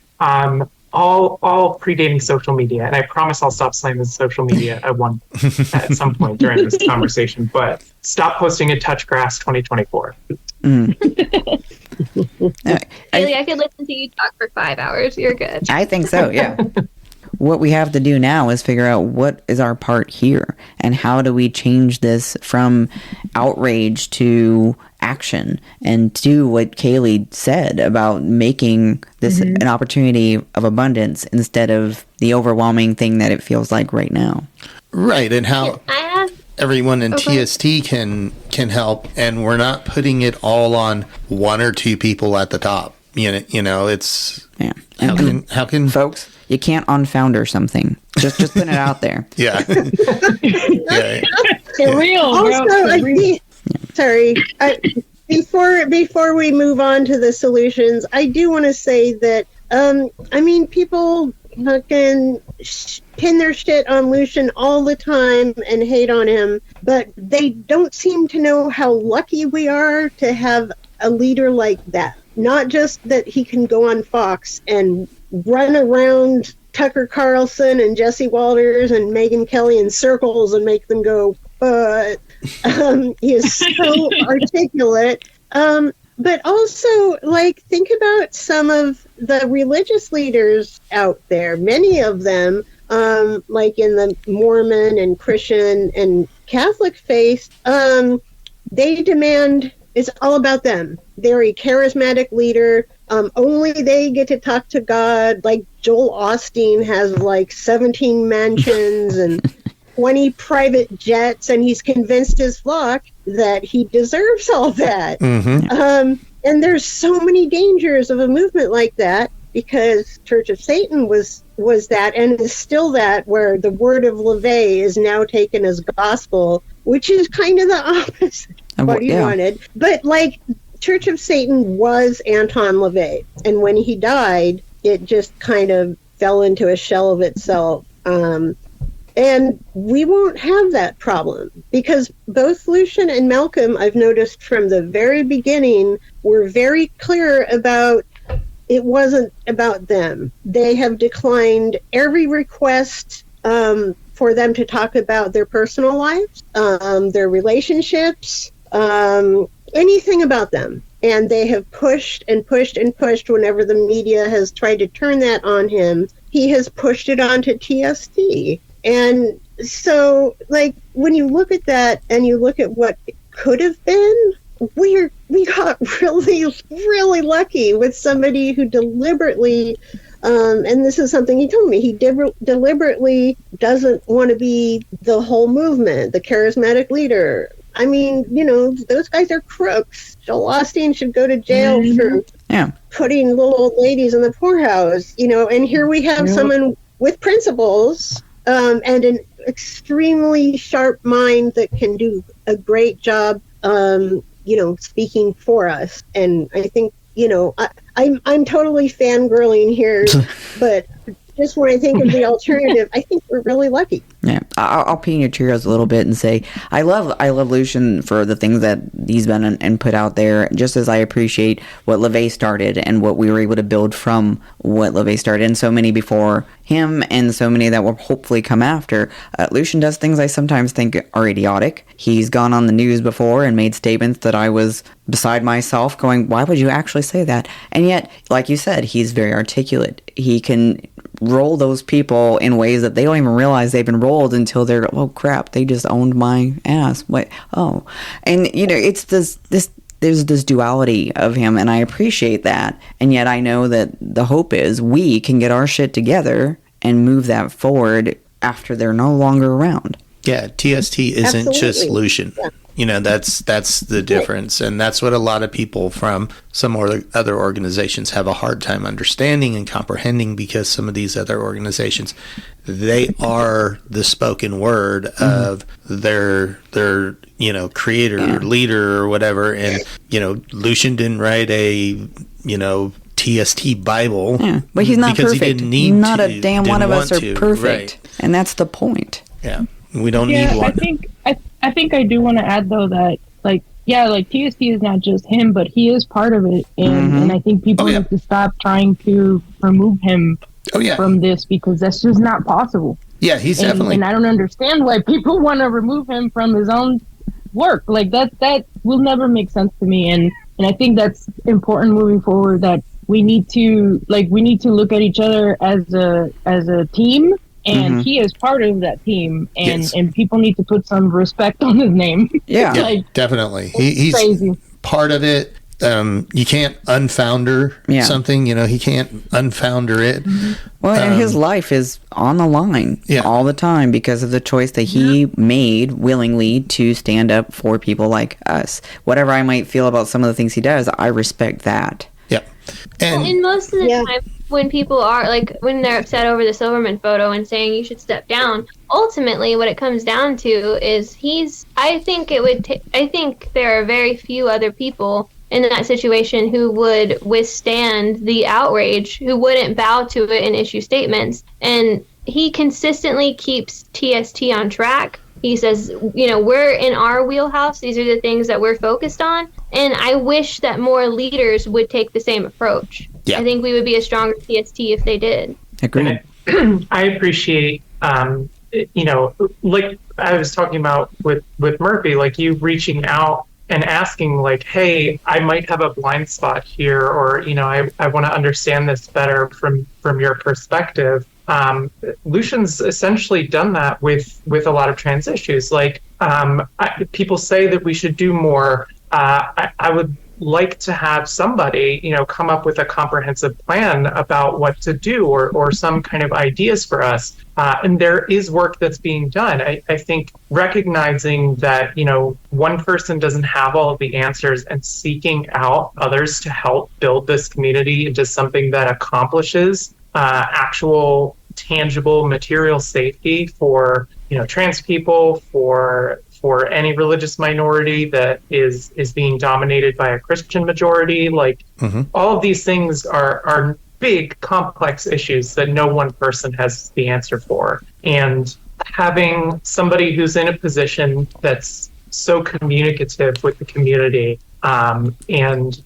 All predating social media, and I promise I'll stop slamming social media at some point during this conversation. But stop posting in Touch Grass 2024. Kaelea, I could listen to you talk for 5 hours. You're good. I think so. Yeah. What we have to do now is figure out what is our part here, and how do we change this from outrage to action, and do what Kaylee said about making this an opportunity of abundance instead of the overwhelming thing that it feels like right now. Right, and how everyone in TST can help, and we're not putting it all on one or two people at the top. It's how can folks, you can't unfounder something. Just putting it out there. Yeah. Yeah. For real. Also, sorry. Before we move on to the solutions, I do want to say that people can pin their shit on Lucian all the time and hate on him, but they don't seem to know how lucky we are to have a leader like that. Not just that he can go on Fawkes and run around Tucker Carlson and Jesse Walters and Megyn Kelly in circles and make them go, but he is so articulate. But also, think about some of the religious leaders out there. Many of them, like in the Mormon and Christian and Catholic faith, they demand, it's all about them. They're a charismatic leader. Only they get to talk to God. Like Joel Osteen has 17 mansions and 20 private jets, and he's convinced his flock that he deserves all that. Mm-hmm. And there's so many dangers of a movement like that, because Church of Satan was that, and is still that, where the word of LaVey is now taken as gospel, which is kind of the opposite of what he wanted. But Church of Satan was Anton LaVey, and when he died, it just kind of fell into a shell of itself. And we won't have that problem because both Lucian and Malcolm, I've noticed from the very beginning, were very clear about it wasn't about them. They have declined every request for them to talk about their personal lives, their relationships, anything about them. And they have pushed and pushed and pushed whenever the media has tried to turn that on him. He has pushed it onto TST. And so, like, when you look at that and you look at what could have been, we got really, really lucky with somebody who deliberately, and this is something he told me, he deliberately doesn't want to be the whole movement, the charismatic leader. I mean, you know, those guys are crooks. Joel Osteen should go to jail for putting little old ladies in the poorhouse, you know, and here we have someone with principles and an extremely sharp mind that can do a great job, you know, speaking for us. And I think, you know, I'm totally fangirling here, but just when I think of the alternative, I think we're really lucky. Yeah, I'll pee your Cheerios a little bit and say I love Lucian for the things that he's been and put out there. Just as I appreciate what LaVey started and what we were able to build from what LaVey started, and so many before him, and so many that will hopefully come after. Lucian does things I sometimes think are idiotic. He's gone on the news before and made statements that I was beside myself, going, "Why would you actually say that?" And yet, like you said, he's very articulate. He can roll those people in ways that they don't even realize they've been rolled until they're, oh crap, they just owned my ass. What? Oh, and you know, it's there's this duality of him, and I appreciate that. And yet I know that the hope is we can get our shit together and move that forward after they're no longer around. Yeah, TST isn't just Lucian. Yeah. You know, that's the difference. And that's what a lot of people from some other organizations have a hard time understanding and comprehending, because some of these other organizations, they are the spoken word of their you know, creator, leader, or whatever. And, you know, Lucian didn't write a, you know, TST Bible. Yeah, but he's not because perfect. He didn't need not to, a damn one of us are perfect. Right. And that's the point. Yeah. We don't need one. I think I do want to add, though, that, like, yeah, like, TST is not just him, but he is part of it. And I think people need to stop trying to remove him from this, because that's just not possible. Yeah, he's definitely. And I don't understand why people want to remove him from his own work. Like, that will never make sense to me. And I think that's important moving forward, that we need to look at each other as a team. And he is part of that team, and people need to put some respect on his name. Yeah, like, definitely. He's crazy. Part of it. You can't unfounder something. You know, he can't unfounder it. Well, and his life is on the line all the time because of the choice that he made willingly to stand up for people like us. Whatever I might feel about some of the things he does, I respect that. Yeah. And most of the time, when people are, like, when they're upset over the Silverman photo and saying you should step down, ultimately what it comes down to is I think there are very few other people in that situation who would withstand the outrage, who wouldn't bow to it and issue statements. And he consistently keeps TST on track. He says, you know, we're in our wheelhouse. These are the things that we're focused on. And I wish that more leaders would take the same approach. Yeah. I think we would be a stronger TST if they did. Agreed. I appreciate, you know, like I was talking about with Murphy, like you reaching out and asking, like, hey, I might have a blind spot here, or, you know, I want to understand this better from your perspective. Lucian's essentially done that with a lot of trans issues. Like, people say that we should do more. I would like to have somebody, you know, come up with a comprehensive plan about what to do, or some kind of ideas for us. And there is work that's being done. I think recognizing that, you know, one person doesn't have all of the answers, and seeking out others to help build this community into something that accomplishes actual tangible material safety for, you know, trans people, for any religious minority that is being dominated by a Christian majority. Like, all of these things are big, complex issues that no one person has the answer for. And having somebody who's in a position that's so communicative with the community, and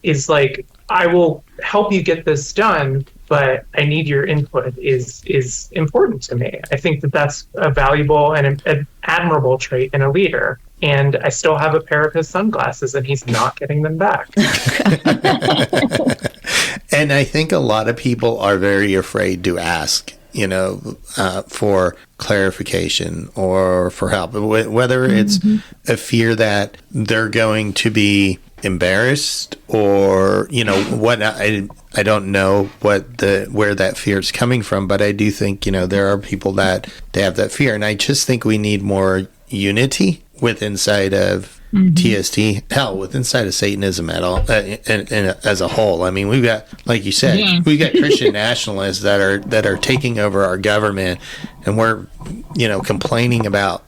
is like, I will help you get this done, but I need your input, is important to me. I think that that's a valuable and an admirable trait in a leader. And I still have a pair of his sunglasses, and he's not getting them back. And I think a lot of people are very afraid to ask, for clarification or for help, whether it's a fear that they're going to be embarrassed or, what. I don't know where that fear is coming from, but I do think, there are people that they have that fear. And I just think we need more unity inside of TST, inside of Satanism at all, and as a whole. I mean, we've got, like you said, we've got Christian nationalists that are taking over our government, and we're, complaining about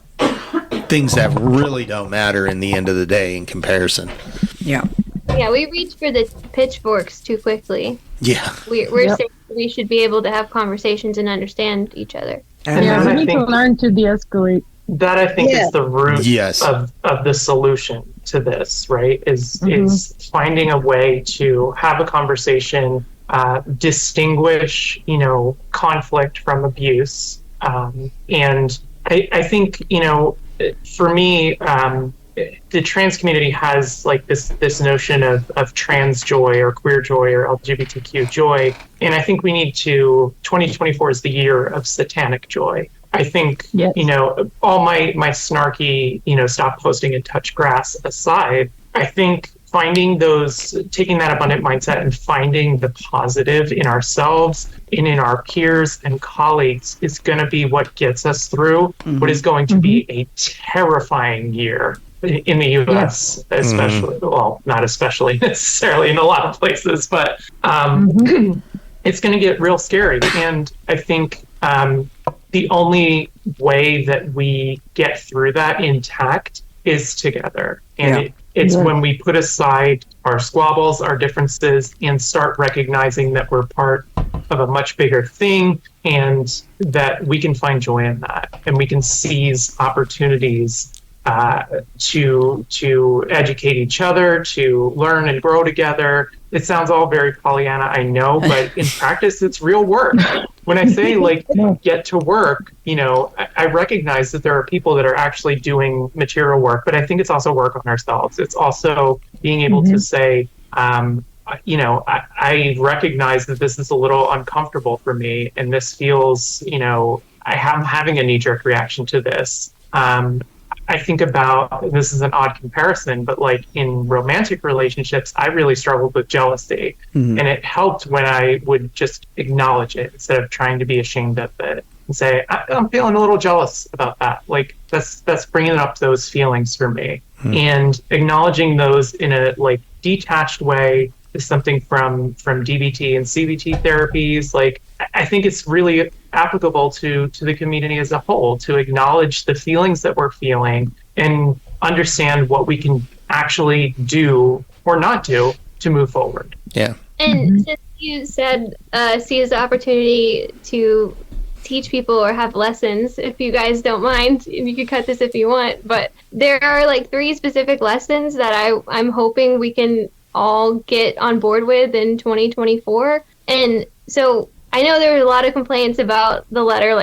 things that really don't matter in the end of the day in comparison. Yeah. Yeah, we reach for the pitchforks too quickly. Yeah. We're saying we should be able to have conversations and understand each other. We need to learn to de-escalate. That I think is the root of the solution to this, right? Is finding a way to have a conversation, distinguish, conflict from abuse. And I think, for me, the trans community has like this notion of trans joy or queer joy or LGBTQ joy. And I think we need 2024 is the year of satanic joy. I think, all my snarky, stop posting and touch grass aside, I think taking that abundant mindset and finding the positive in ourselves and in our peers and colleagues is going to be what gets us through what is going to be a terrifying year in the U.S., especially, well, not especially necessarily in a lot of places, but it's going to get real scary. And I think the only way that we get through that intact is together. And it's when we put aside our squabbles, our differences, and start recognizing that we're part of a much bigger thing, and that we can find joy in that, and we can seize opportunities to educate each other, to learn and grow together. It sounds all very Pollyanna, I know, but in practice, it's real work. When I say get to work, I recognize that there are people that are actually doing material work, but I think it's also work on ourselves. It's also being able to say, I recognize that this is a little uncomfortable for me, and this feels, I'm having a knee-jerk reaction to this. I think about, this is an odd comparison, but like in romantic relationships, I really struggled with jealousy. And it helped when I would just acknowledge it instead of trying to be ashamed of it and say, I'm feeling a little jealous about that. Like that's bringing up those feelings for me. And acknowledging those in a detached way is something from DBT and CBT therapies. Like, I think it's really applicable to the community as a whole, to acknowledge the feelings that we're feeling and understand what we can actually do or not do to move forward. Yeah. And since you said see as the opportunity to teach people or have lessons, if you guys don't mind, you could cut this if you want, but there are 3 specific lessons that I'm hoping we can all get on board with in 2024. And so I know there were a lot of complaints about the letter,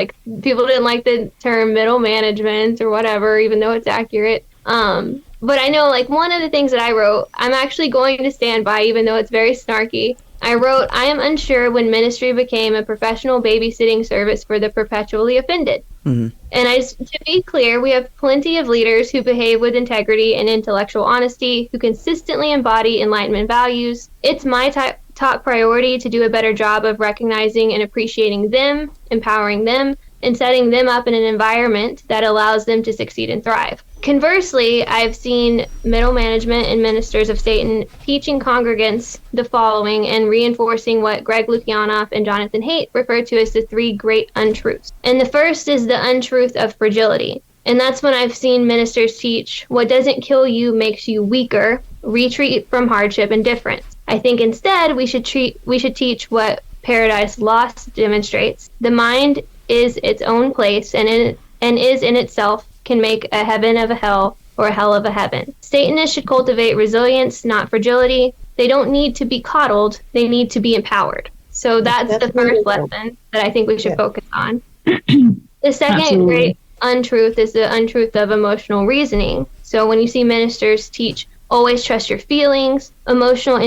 people didn't like the term middle management or whatever, even though it's accurate. But I know one of the things that I wrote, I'm actually going to stand by, even though it's very snarky. I wrote, I am unsure when ministry became a professional babysitting service for the perpetually offended. And to be clear, we have plenty of leaders who behave with integrity and intellectual honesty, who consistently embody Enlightenment values. It's my top priority to do a better job of recognizing and appreciating them, empowering them, and setting them up in an environment that allows them to succeed and thrive. Conversely, I've seen middle management and ministers of Satan teaching congregants the following and reinforcing what Greg Lukianoff and Jonathan Haidt refer to as the 3 great untruths. And the first is the untruth of fragility. And that's when I've seen ministers teach, what doesn't kill you makes you weaker, retreat from hardship and difference. I think instead we should teach what Paradise Lost demonstrates. The mind is its own place and is in itself can make a heaven of a hell or a hell of a heaven. Satanists should cultivate resilience, not fragility. They don't need to be coddled. They need to be empowered. So that's the first lesson that I think we should focus on. The second great untruth is the untruth of emotional reasoning. So when you see ministers teach, always trust your feelings, emotional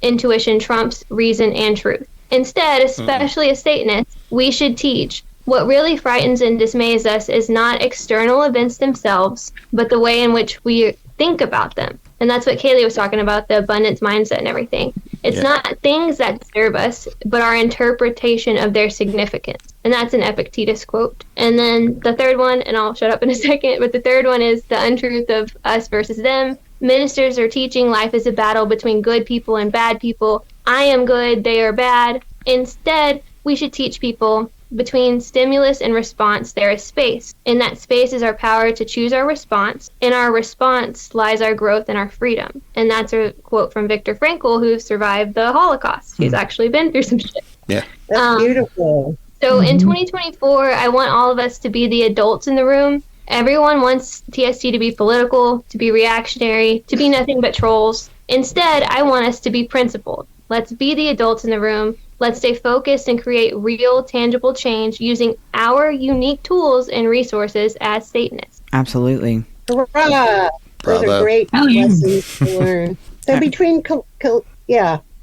intuition trumps reason and truth. Instead, especially as Satanists, we should teach what really frightens and dismays us is not external events themselves, but the way in which we think about them. And that's what Kaelea was talking about, the abundance mindset and everything. It's not things that disturb us, but our interpretation of their significance. And that's an Epictetus quote. And then the third one, and I'll shut up in a second, but the third one is the untruth of us versus them. Ministers are teaching life is a battle between good people and bad people. I am good, they are bad. Instead, we should teach people between stimulus and response, there is space. In that space is our power to choose our response. In our response lies our growth and our freedom. And that's a quote from Viktor Frankl, who survived the Holocaust. He's actually been through some shit. Yeah. That's beautiful. So in 2024, I want all of us to be the adults in the room. Everyone wants TST to be political, to be reactionary, to be nothing but trolls. Instead, I want us to be principled. Let's be the adults in the room. Let's stay focused and create real, tangible change using our unique tools and resources as Satanists. Absolutely. Hurrah! Those are great lessons to learn. So between,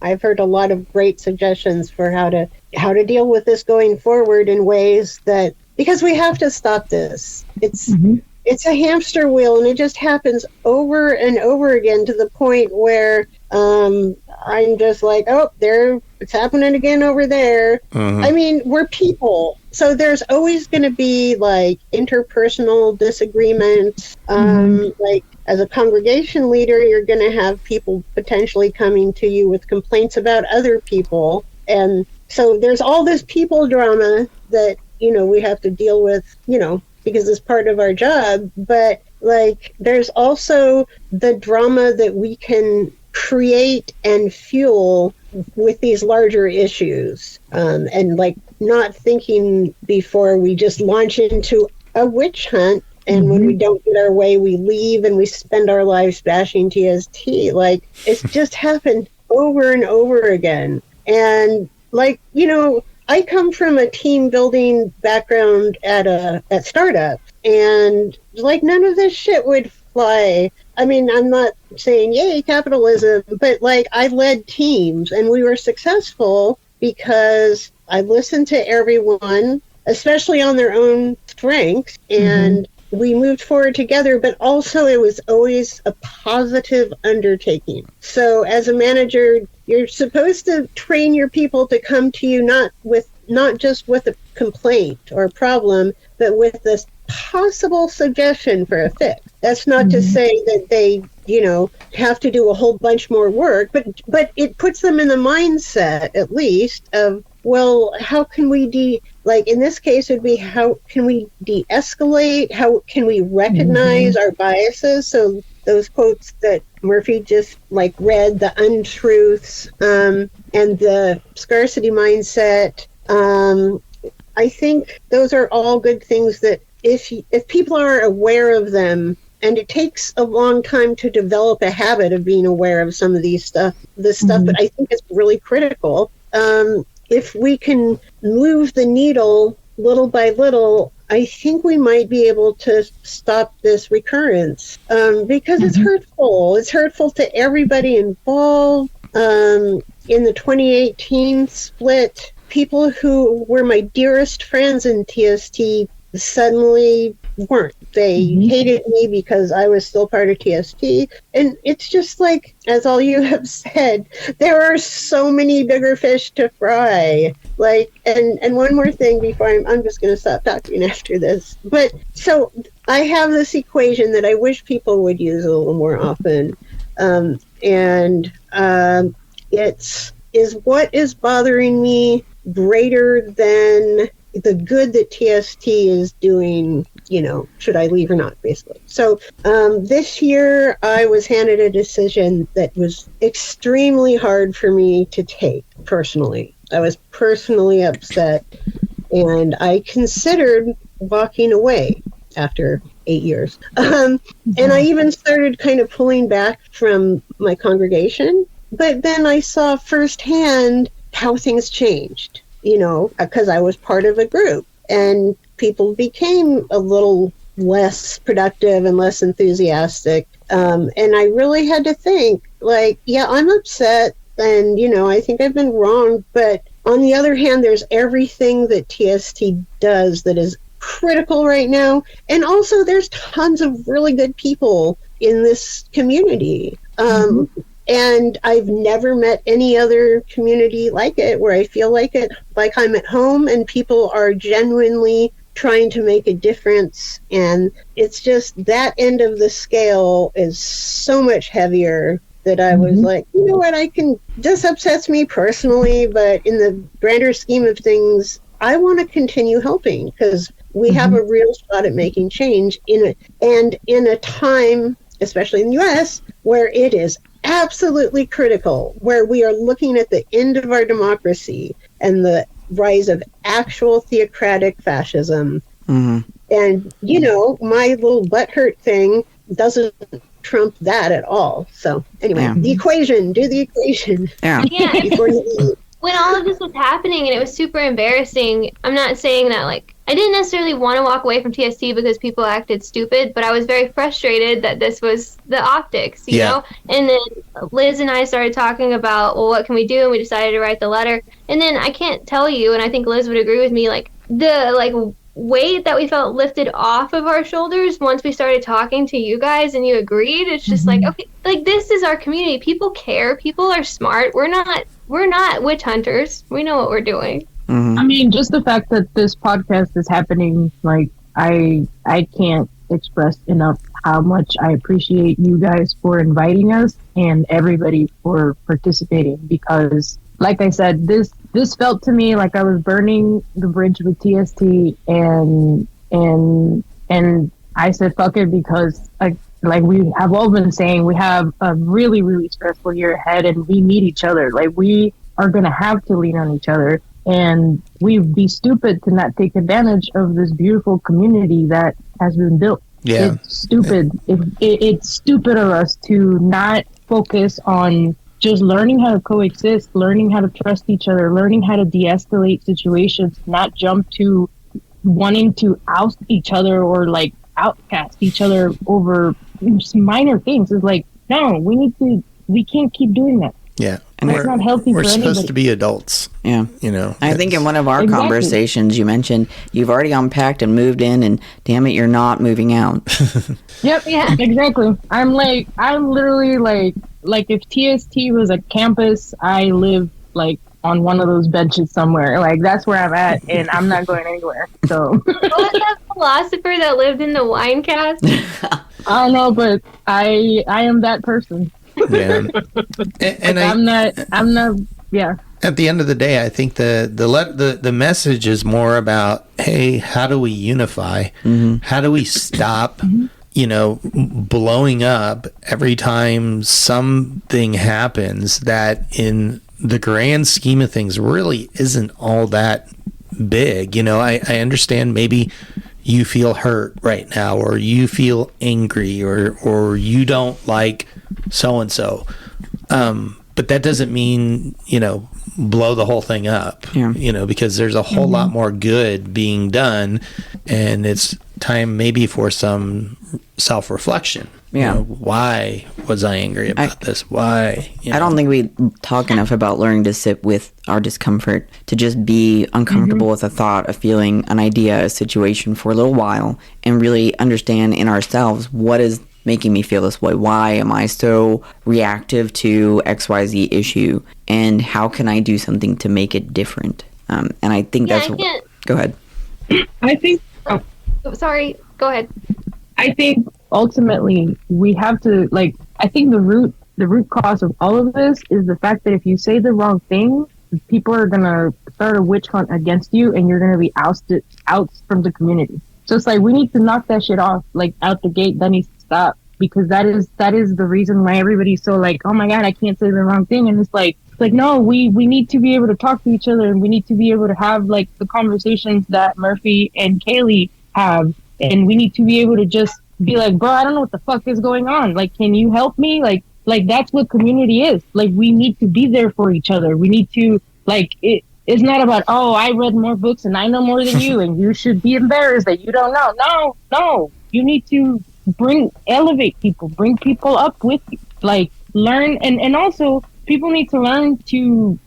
I've heard a lot of great suggestions for how to deal with this going forward in ways that, because we have to stop this. It's a hamster wheel, and it just happens over and over again to the point where I'm just like, it's happening again over there. I mean, we're people. So there's always going to be like interpersonal disagreements. Like as a congregation leader, you're going to have people potentially coming to you with complaints about other people. And so there's all this people drama that, we have to deal with, because it's part of our job. But like, there's also the drama that we can create and fuel with these larger issues, and like not thinking before we just launch into a witch hunt. And when we don't get our way, we leave and we spend our lives bashing TST. Like, it's just happened over and over again. And like, I come from a team building background at startup, and like none of this shit would fly. I mean, I'm not saying yay capitalism, but like I led teams and we were successful because I listened to everyone, especially on their own strengths, and we moved forward together, but also it was always a positive undertaking. So as a manager, you're supposed to train your people to come to you not just with a complaint or a problem, but with this possible suggestion for a fix. That's not to say that they, have to do a whole bunch more work, but it puts them in the mindset, at least, of, well, how can we in this case, it'd be how can we de-escalate? How can we recognize our biases? So those quotes that Murphy just read, the untruths, and the scarcity mindset, I think those are all good things that if people are aware of them, and it takes a long time to develop a habit of being aware of some of this stuff, but I think it's really critical. If we can move the needle little by little, I think we might be able to stop this recurrence, because it's hurtful. It's hurtful to everybody involved. In the 2018 split, people who were my dearest friends in TST suddenly weren't. They hated me because I was still part of TST. And it's just like, as all you have said, there are so many bigger fish to fry. And one more thing before I'm just going to stop talking after this. But so I have this equation that I wish people would use a little more often. Is what is bothering me greater than the good that TST is doing, should I leave or not, basically. So this year I was handed a decision that was extremely hard for me to take personally. I was personally upset. and I considered walking away after 8 years. And I even started kind of pulling back from my congregation. But then I saw firsthand how things changed, because I was part of a group and people became a little less productive and less enthusiastic. And I really had to think, yeah, I'm upset and, I think I've been wrong. But on the other hand, there's everything that TST does that is critical right now. And also there's tons of really good people in this community. And I've never met any other community like it, where I feel like I'm at home and people are genuinely trying to make a difference. And it's just that end of the scale is so much heavier that I was like, you know what, this upsets me personally, but in the grander scheme of things, I want to continue helping because we have a real shot at making change in a time, especially in the US, where it is absolutely critical, where we are looking at the end of our democracy and the rise of actual theocratic fascism. And, my little butthurt thing doesn't trump that at all. So anyway, do the equation. Yeah. When all of this was happening and it was super embarrassing, I'm not saying that I didn't necessarily want to walk away from TST because people acted stupid, but I was very frustrated that this was the optics, you know? And then Liz and I started talking about, well, what can we do? And we decided to write the letter. And then I can't tell you, and I think Liz would agree with me, the weight that we felt lifted off of our shoulders once we started talking to you guys and you agreed. It's just okay, this is our community. People care. People are smart. We're not witch hunters. We know what we're doing. I mean, just the fact that this podcast is happening, I can't express enough how much I appreciate you guys for inviting us and everybody for participating, because like I said, this felt to me like I was burning the bridge with TST, and I said fuck it, because like we have all been saying, we have a really, really stressful year ahead and we need each other. We are going to have to lean on each other, and we'd be stupid to not take advantage of this beautiful community that has been built. Yeah. It's stupid. It's stupid of us to not focus on just learning how to coexist, learning how to trust each other, learning how to de-escalate situations, not jump to wanting to oust each other or outcast each other over minor things. It's no, we can't keep doing that. Yeah. And that's not healthy for anybody. We're supposed to be adults. Yeah. I think in one of our conversations, you mentioned you've already unpacked and moved in, and damn it, you're not moving out. Yep. Yeah. Exactly. I'm literally if TST was a campus, I live on one of those benches somewhere. That's where I'm at, and I'm not going anywhere. So. What was that philosopher that lived in the wine cask? I don't know, but I am that person. Yeah. And I'm not. Yeah. At the end of the day, I think the message is more about, hey, how do we unify? How do we stop, blowing up every time something happens that in the grand scheme of things really isn't all that big. I understand maybe you feel hurt right now, or you feel angry, or you don't like so-and-so. But that doesn't mean, blow the whole thing up, because there's a whole lot more good being done, and it's time maybe for some self-reflection. Yeah. Why was I angry about this? Why? I don't think we talk enough about learning to sit with our discomfort, to just be uncomfortable with a thought, a feeling, an idea, a situation for a little while, and really understand in ourselves what is making me feel this way. Why am I so reactive to XYZ issue? And how can I do something to make it different? And I think that's... Go ahead. I think... Sorry, go ahead. I think ultimately we have to, I think the root cause of all of this is the fact that if you say the wrong thing, people are going to start a witch hunt against you, and you're going to be ousted out from the community. So it's we need to knock that shit off, out the gate. That needs to stop, because that is the reason why everybody's so oh my God, I can't say the wrong thing. And it's like, no, we need to be able to talk to each other, and we need to be able to have like the conversations that Murphy and Kaylee have, and we need to be able to just be like, bro, I don't know what the fuck is going on. Like, can you help me? Like that's what community is. Like, we need to be there for each other. We need to, like, it's not about, oh, I read more books and I know more than you and you should be embarrassed that you don't know. No. You need to elevate people, bring people up with you. Like, learn, and also people need to learn to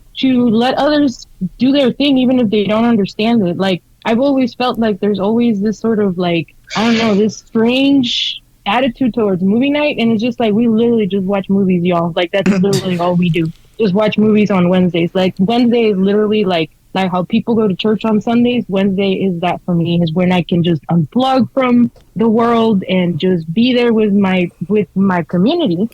let others do their thing even if they don't understand it. Like, I've always felt like there's always this sort of, like, I don't know, this strange attitude towards movie night, and it's just like, we literally just watch movies, y'all. Like, that's literally all we do. Just watch movies on Wednesdays. Like, Wednesday is literally like how people go to church on Sundays. Wednesday is that for me, is when I can just unplug from the world and just be there with my community.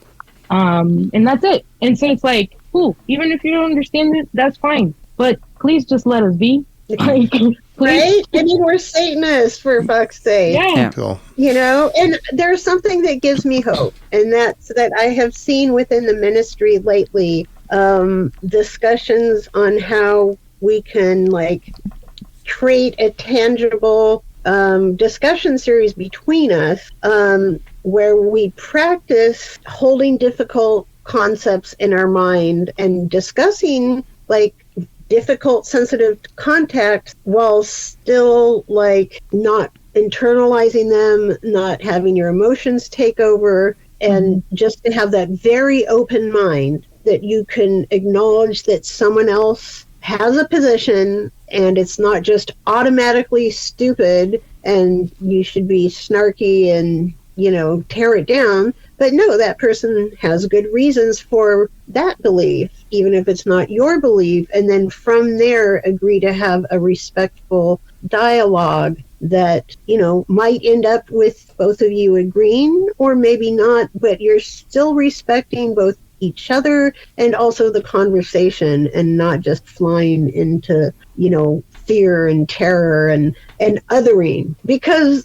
And that's it. And so it's like, cool, even if you don't understand it, that's fine. But please just let us be. Like, right? I mean, we're Satanists, for fuck's sake. Yeah. Cool. You know, and there's something that gives me hope, and that's that I have seen within the ministry lately, discussions on how we can, like, create a tangible discussion series between us, where we practice holding difficult concepts in our mind and discussing, like, difficult, sensitive contact while still, like, not internalizing them, not having your emotions take over, and just to have that very open mind that you can acknowledge that someone else has a position and it's not just automatically stupid and you should be snarky and, you know, tear it down. But no, that person has good reasons for that belief, even if it's not your belief. And then from there, agree to have a respectful dialogue that, you know, might end up with both of you agreeing or maybe not, but you're still respecting both each other and also the conversation, and not just flying into, you know, fear and terror and othering, because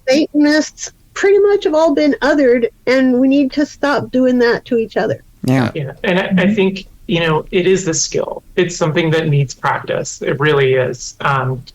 Satanists pretty much have all been othered, and we need to stop doing that to each other. Yeah. And I think, you know, it is a skill. It's something that needs practice. It really is. And,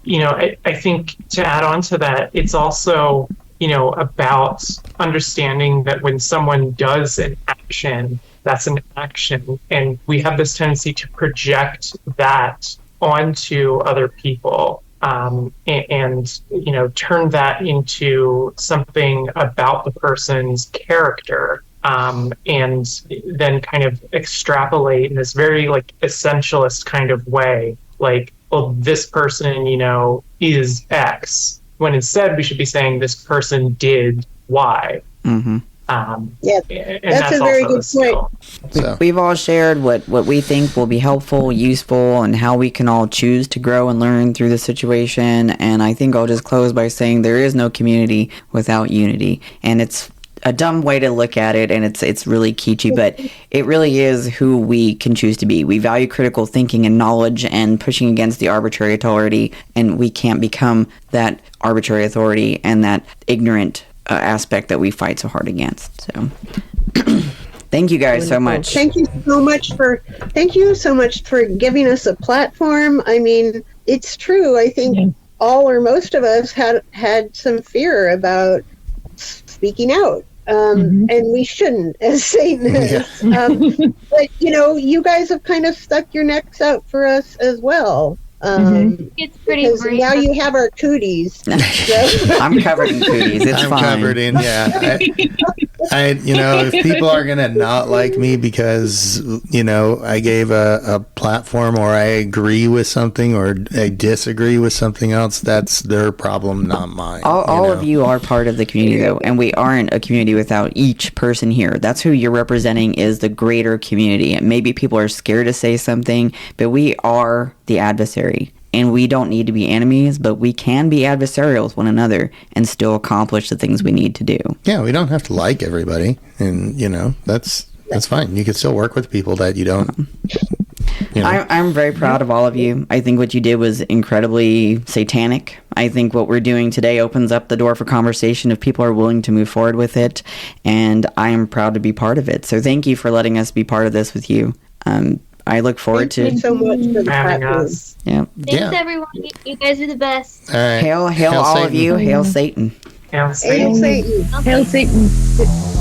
you know, I think to add on to that, it's also, you know, about understanding that when someone does an action, that's an action. And we have this tendency to project that onto other people. And, you know, turn that into something about the person's character, and then kind of extrapolate in this very, like, essentialist kind of way, like, well, this person, you know, is X, when instead we should be saying this person did Y. Yeah, that's a very good point. So. We've all shared what we think will be helpful, useful, and how we can all choose to grow and learn through the situation. And I think I'll just close by saying there is no community without unity. And it's a dumb way to look at it, and it's really kitschy, but it really is who we can choose to be. We value critical thinking and knowledge and pushing against the arbitrary authority, and we can't become that arbitrary authority and that ignorant aspect that we fight so hard against. So thank you guys so much. Thank you so much for giving us a platform. I mean, it's true. I think all or most of us had some fear about speaking out. And we shouldn't, as Satanists. But, you know, you guys have kind of stuck your necks out for us as well. It's pretty because brief. now you have our cooties. So. I'm covered in cooties. It's I'm fine. covered in, yeah. I, you know, if people are going to not like me because, you know, I gave a platform, or I agree with something, or I disagree with something else, that's their problem, not mine. All of you are part of the community, though, and we aren't a community without each person here. That's who you're representing, is the greater community. And maybe people are scared to say something, but we are the adversary. And we don't need to be enemies, but we can be adversarial with one another and still accomplish the things we need to do. Yeah, we don't have to like everybody. And, you know, that's fine. You can still work with people that you don't. You know. I'm very proud of all of you. I think what you did was incredibly satanic. I think what we're doing today opens up the door for conversation if people are willing to move forward with it. And I am proud to be part of it. So thank you for letting us be part of this with you. I look forward Thank you to so much for the having platform. us. yeah. Thanks, everyone. You guys are the best. All right. Hail all Satan. of you. Hail Satan. Yeah, Hail Satan. Hail Satan.